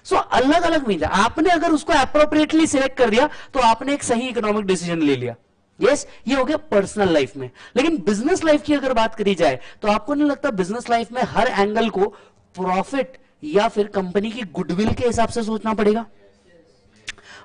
A: सो अलग अलग मीन्स है। आपने अगर उसको अप्रोप्रिएटली सिलेक्ट कर दिया तो आपने एक सही इकोनॉमिक डिसीजन ले लिया। यस, ये हो गया पर्सनल लाइफ में। लेकिन बिजनेस लाइफ की अगर बात करी जाए तो आपको नहीं लगता बिजनेस लाइफ में हर एंगल को प्रॉफिट या फिर कंपनी की गुडविल के हिसाब से सोचना पड़ेगा?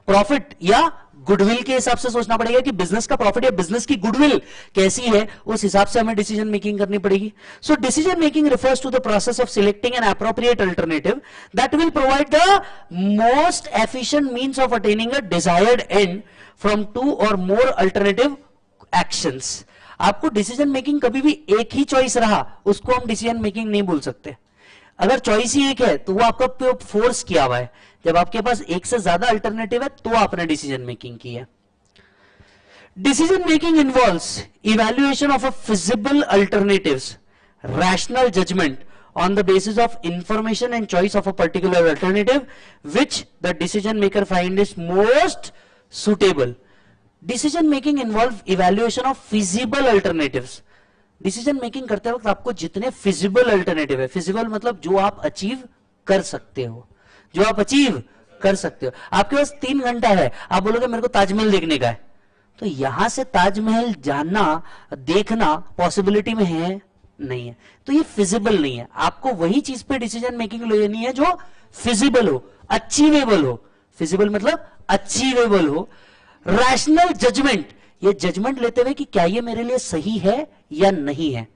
A: प्रॉफिट या गुडविल के हिसाब से सोचना पड़ेगा कि बिजनेस का प्रॉफिट या बिजनेस की गुडविल कैसी है, उस हिसाब से हमें डिसीजन मेकिंग करनी पड़ेगी। So decision making refers to the process of selecting an appropriate alternative that will provide the most efficient means of attaining a desired end from 2 or more alternative actions. आपको decision making कभी भी एक ही choice रहा उसको हम decision making नहीं बोल सकते। अगर चॉइस ही एक है तो वो आपका फोर्स किया हुआ है। जब आपके पास एक से ज्यादा अल्टरनेटिव है तो आपने डिसीजन मेकिंग की है। Decision making involves evaluation of a feasible alternatives, rational judgement on the basis of information and choice of a particular alternative which the decision maker find is most suitable. Decision making involve evaluation of feasible alternatives. Decision making करते वक्त आपको जितने feasible alternative है, feasible मतलब जो आप achieve कर सकते हो, जो आप अचीव कर सकते हो। आपके पास 3 घंटा है, आप बोलोगे मेरे को ताजमहल देखने का है, तो यहां से ताजमहल जानना देखना पॉसिबिलिटी में है नहीं है, तो ये फिजिबल नहीं है। आपको वही चीज पे डिसीजन मेकिंग लेनी है जो फिजिबल हो, अचीवेबल हो। फिजिबल मतलब अचीवेबल हो। रैशनल जजमेंट, ये जजमेंट लेते हुए कि क्या ये मेरे लिए सही है या नहीं है।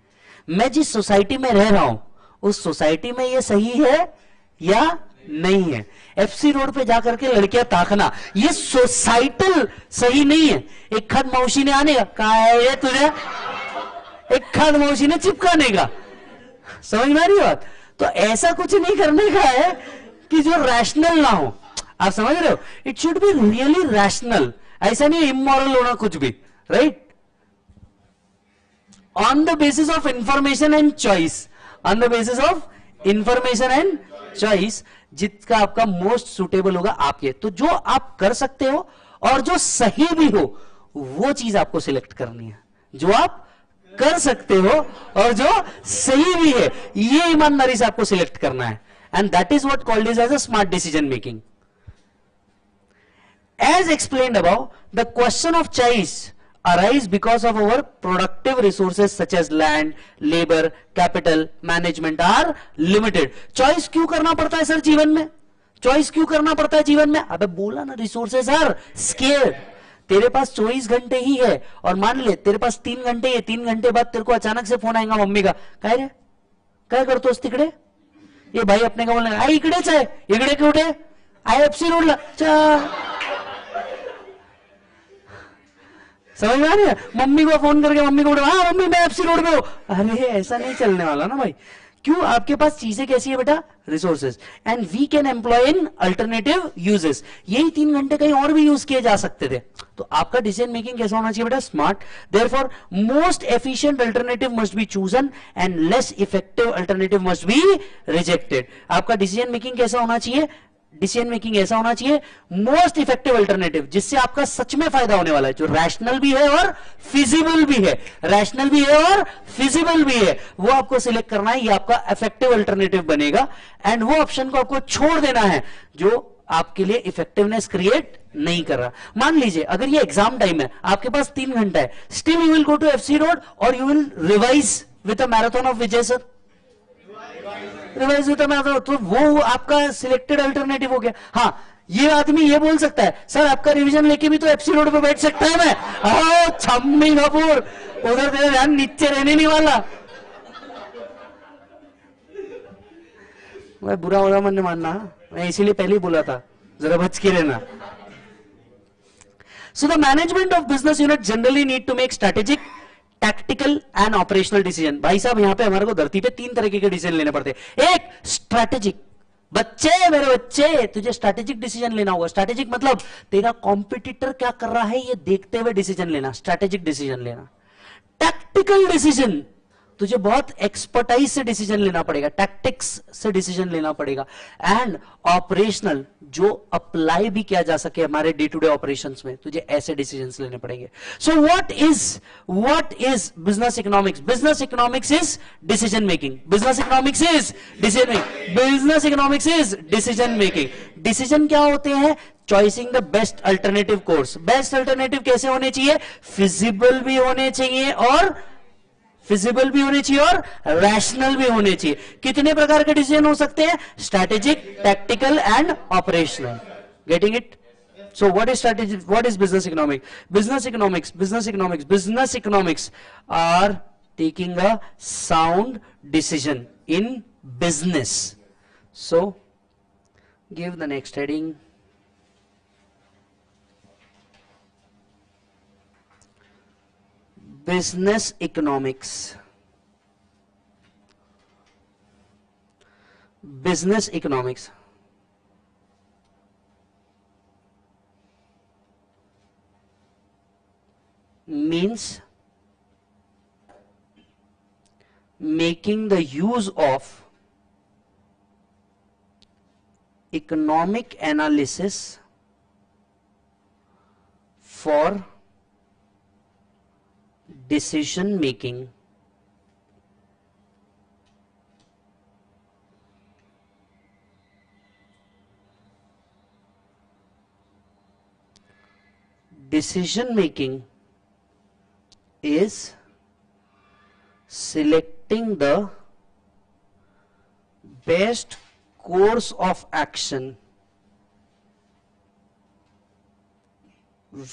A: मैं जिस सोसाइटी में रह रहा हूं उस सोसाइटी में ये सही है या नहीं है। एफसी रोड पे जाकर के लड़कियां ताकना, ये सोसाइटल सही नहीं है। एक खाद मौसी ने आने का कहा है तुझे, एक खाद मौसी ने चिपकाने का, समझ में आ रही बात? तो ऐसा कुछ नहीं करने का है कि जो रैशनल ना हो। आप समझ रहे हो? It should be really rational, ऐसा नहीं इमोरल होना कुछ भी, right? On the basis of information and choice, on the basis of information and choice, जिसका आपका मोस्ट सुटेबल होगा आपके। तो जो आप कर सकते हो और जो सही भी हो वो चीज आपको सिलेक्ट करनी है। जो आप कर सकते हो और जो सही भी है, ये ईमानदारी से आपको सिलेक्ट करना है। And that is what called is as a smart decision making. As explained above, the question of choice arise because of our productive resources such as land, labor, capital, management are limited. Choice क्यों करना पड़ता है sir जीवन में? Choice क्यों करना पड़ता है जीवन में? अबे बोला ना, resources are scarce. तेरे पास 24 घंटे ही है और मान ले तेरे पास 3 घंटे है, 3 घंटे बाद तेरे को अचानक से फोन आएगा मम्मी का, काय रे काय करतोस तिकडे? ये भाई अपने का बोलने आई इकडेच आहे, इकडे कुठे? IFC रोडला। समझ में आ रही है? मम्मी को फोन करके मम्मी को बोले हाँ मम्मी मैं एफसी रोड में हूं। अरे ऐसा नहीं चलने वाला ना भाई। क्यों? आपके पास चीजें कैसी है बेटा? Resources, and we can employ in alternative uses. यही 3 घंटे कहीं और भी यूज किए जा सकते थे। तो आपका डिसीजन मेकिंग कैसा होना चाहिए बेटा? Smart. Therefore most efficient alternative must be chosen and less effective alternative must be rejected. आपका डिसीजन मेकिंग कैसा होना चाहिए? डिसीजन मेकिंग ऐसा होना चाहिए मोस्ट इफेक्टिव अल्टरनेटिव, जिससे आपका सच में फायदा होने वाला है, जो रैशनल भी है और फिजिबल भी है। रैशनल भी है और फिजिबल भी है, वो आपको सिलेक्ट करना है। ये आपका इफेक्टिव अल्टरनेटिव बनेगा। एंड वो ऑप्शन को आपको छोड़ देना है जो आपके लिए इफेक्टिवनेस क्रिएट नहीं कर रहा। मान लीजिए अगर ये एग्जाम टाइम है, आपके पास 3 घंटा है, still you will go to FC road और you will revise with a marathon of Vijay sir. Revise होता मैं तो वो आपका सिलेक्टेड अल्टरनेटिव हो गया। हाँ, ये आदमी ये बोल सकता है सर आपका रिवीजन लेके भी तो एफसी रोड पे बैठ सकता है मैं। आओ छम्मी कपूर, उधर तेरा ध्यान नीचे रहने नहीं वाला। भाई बुरा मन मानना, मैं इसीलिए पहले ही बोला था जरा बच के रहना। So the management of business unit generally need to make strategic, tactical and operational decision. भाई साहब यहां पे हमारे को धरती पे 3 तरीके के डिसीजन लेने पड़ते हैं. एक स्ट्रैटेजिक, बच्चे मेरे बच्चे तुझे स्ट्रैटेजिक डिसीजन लेना होगा. स्ट्रैटेजिक मतलब तेरा कॉम्पिटिटर क्या कर रहा है ये देखते हुए डिसीजन लेना, स्ट्रैटेजिक डिसीजन लेना. टैक्टिकल डिसीजन, तुझे बहुत एक्सपर्टाइज से डिसीजन लेना पड़ेगा, टैक्टिक्स से डिसीजन लेना पड़ेगा. एंड ऑपरेशनल, जो अप्लाई भी किया जा सके हमारे डे टू डे ऑपरेशंस में, तुझे ऐसे डिसीजंस लेने पड़ेंगे. So what is business economics? Business economics is decision making. Business economics is decision making. Business economics is decision making. Decision क्या होते हैं? Choosing the best alternative course. Best alternative कैसे होने चाहिए? फिजिबल भी होने चाहिए और फिजिबल भी होने चाहिए और रैशनल भी होने चाहिए. कितने प्रकार के डिसीजन हो सकते हैं? Strategic, tactical and operational. Getting it? So what is strategy? What is business economics? Business economics are taking a sound decision in business. So give the next heading. Business economics. Business economics means making the use of economic analysis for decision making. Decision making is selecting the best course of action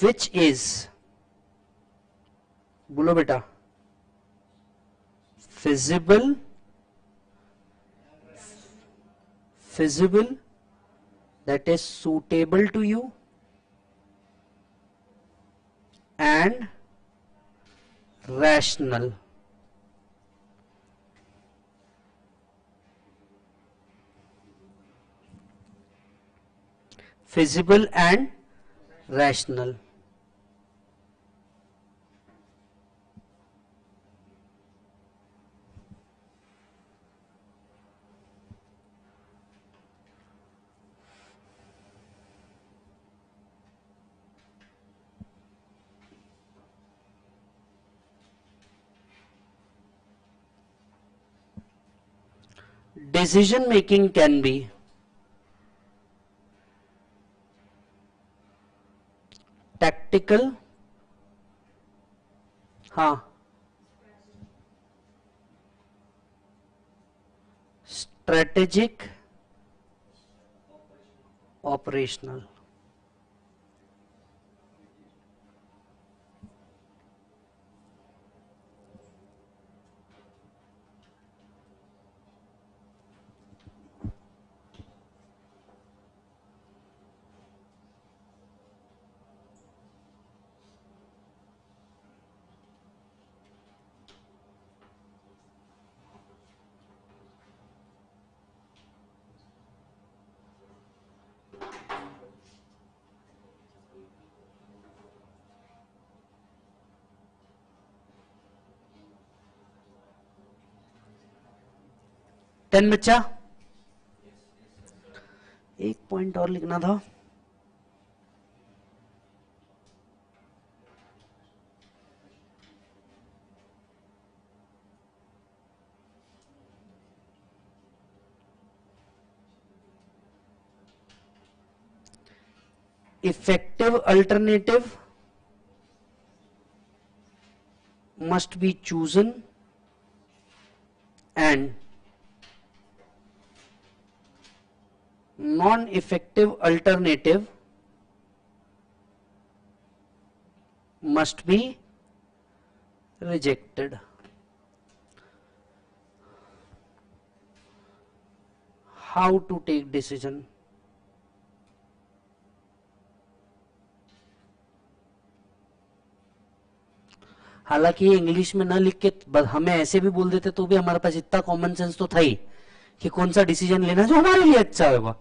A: which is, बोलो बेटा, feasible, that is suitable to you and rational. Feasible and rational. Decision making can be tactical, हाँ, strategic, operational. Ten बच्चा, एक point और लिखना था. Effective alternative must be chosen and non-effective alternative must be rejected. How to take decision? हालांकि ये English में ना लिख के हमें ऐसे भी बोल देते तो भी हमारे पास इतना कॉमन सेंस तो था ही कि कौन सा डिसीजन लेना जो हमारे लिए अच्छा होगा।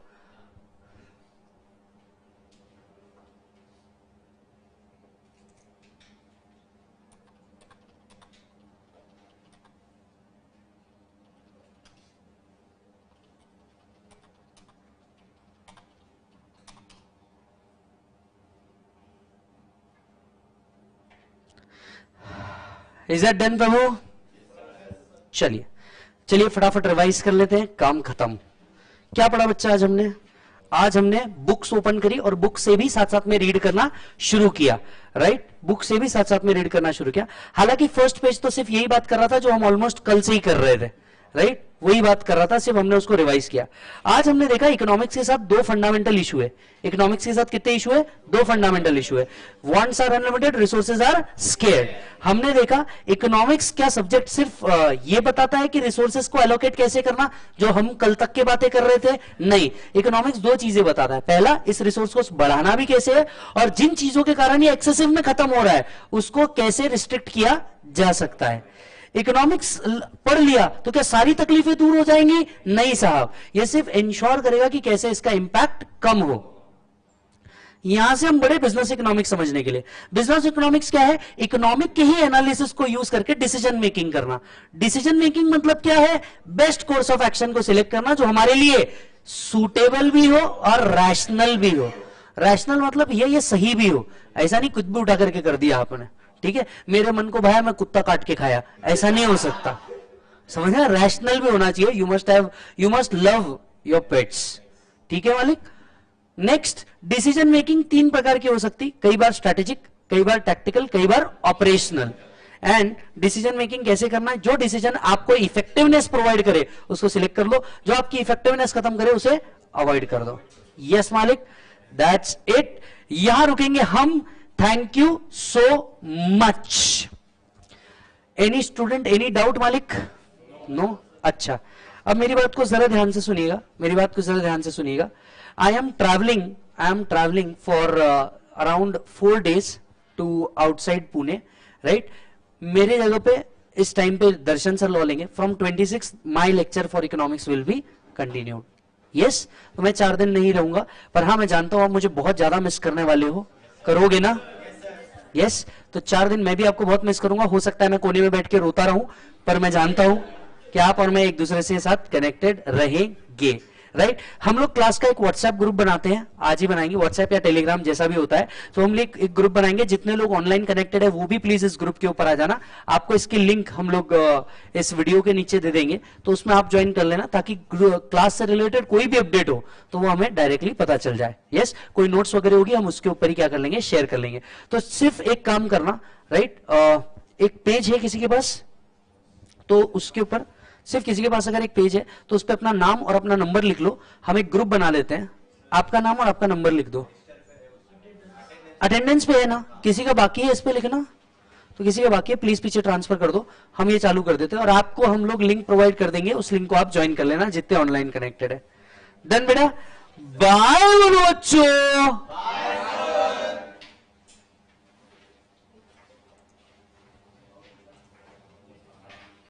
A: इज दैट डन प्रभु? चलिए चलिए फटाफट रिवाइज कर लेते हैं, काम खत्म। क्या पढ़ा बच्चा आज हमने? आज हमने बुक्स ओपन करी और बुक से भी साथ साथ में रीड करना शुरू किया, राइट? बुक से भी साथ साथ में रीड करना शुरू किया। हालांकि फर्स्ट पेज तो सिर्फ यही बात कर रहा था जो हम ऑलमोस्ट कल से ही कर रहे थे, राइट? वही बात कर रहा था, सिर्फ हमने उसको रिवाइज किया। आज हमने देखा इकोनॉमिक्स के साथ दो फंडामेंटल इशू है। इकोनॉमिक्स के साथ कितने इशू है? दो फंडामेंटल इशू है। Wants are unlimited, resources are scarce. हमने देखा इकोनॉमिक्स क्या सब्जेक्ट सिर्फ ये बताता है कि रिसोर्सेज को एलोकेट कैसे करना, जो हम कल तक के बातें कर रहे थे? नहीं, इकोनॉमिक्स दो चीजें बताता है। पहला, इस रिसोर्स को बढ़ाना भी कैसे है, और जिन चीजों के कारण ये एक्सेसिव में खत्म हो रहा है उसको कैसे रिस्ट्रिक्ट किया जा सकता है। इकोनॉमिक्स पढ़ लिया तो क्या सारी तकलीफें दूर हो जाएंगी? नहीं साहब, यह सिर्फ इंश्योर करेगा कि कैसे इसका इंपैक्ट कम हो। यहां से हम बड़े बिजनेस इकोनॉमिक्स समझने के लिए। बिजनेस इकोनॉमिक्स क्या है? इकोनॉमिक के ही एनालिसिस को यूज करके डिसीजन मेकिंग करना। डिसीजन मेकिंग मतलब क्या है? बेस्ट कोर्स ऑफ एक्शन को सिलेक्ट करना जो हमारे लिए सूटेबल भी हो और रैशनल भी हो। रैशनल मतलब ये सही भी हो, ऐसा नहीं कुछ भी उठा करके कर दिया आपने, ठीक है? मेरे मन को भाया, मैं कुत्ता काट के खाया, ऐसा नहीं हो सकता, समझ गए? रैशनल भी होना चाहिए। You must love your pets, ठीक है मालिक? नेक्स्ट, डिसीजन मेकिंग तीन प्रकार की हो सकती, कई बार स्ट्रेटेजिक, कई बार टैक्टिकल, कई बार ऑपरेशनल। एंड डिसीजन मेकिंग कैसे करना है? जो डिसीजन आपको इफेक्टिवनेस प्रोवाइड करे उसको सिलेक्ट कर लो, जो आपकी इफेक्टिवनेस खत्म करे उसे अवॉइड कर दो। यस मालिक, दैट्स इट। यहां रुकेंगे हम। Thank you so much. Any student, any doubt मालिक? नो? अच्छा, अब मेरी बात को जरा ध्यान से सुनिएगा, मेरी बात को जरा ध्यान से सुनिएगा। I am travelling for around 4 days to outside Pune, right? मेरे जगह पे इस टाइम पे दर्शन सर लो लेंगे। From 26 my lecture for economics will be continued. Yes, तो मैं 4 दिन नहीं रहूंगा, पर हाँ मैं जानता हूं आप मुझे बहुत ज्यादा मिस करने वाले हो, करोगे ना? यस, तो 4 दिन मैं भी आपको बहुत मिस करूंगा। हो सकता है मैं कोने में बैठ के रोता रहूं, पर मैं जानता हूं कि आप और मैं एक दूसरे से साथ कनेक्टेड रहेंगे, राइट? हम लोग क्लास का एक व्हाट्सएप ग्रुप बनाते हैं, आज ही बनाएंगे, व्हाट्सएप या टेलीग्राम जैसा भी होता है। तो हम लोग एक ग्रुप बनाएंगे, जितने लोग ऑनलाइन कनेक्टेड है वो भी प्लीज इस ग्रुप के ऊपर आ जाना। आपको इसकी लिंक हम लोग इस वीडियो के नीचे दे देंगे, तो उसमें आप ज्वाइन कर लेना, ताकि क्लास से रिलेटेड कोई भी अपडेट हो तो वो हमें डायरेक्टली पता चल जाए। यस, कोई नोट्स वगैरह होगी हम उसके ऊपर ही क्या कर लेंगे, शेयर कर लेंगे। तो सिर्फ एक काम करना, राइट? एक पेज है किसी के पास, तो उसके ऊपर सिर्फ किसी के पास अगर एक पेज है तो उस पर अपना नाम और अपना नंबर लिख लो। हम एक ग्रुप बना लेते हैं, आपका नाम और आपका नंबर लिख दो। अटेंडेंस पे है ना? किसी का बाकी है इस पे लिखना? तो किसी का बाकी है, प्लीज पीछे ट्रांसफर कर दो, हम ये चालू कर देते हैं और आपको हम लोग लिंक प्रोवाइड कर देंगे, उस लिंक को आप ज्वाइन कर लेना जितने ऑनलाइन कनेक्टेड है। डन बेटा? बाय बच्चों।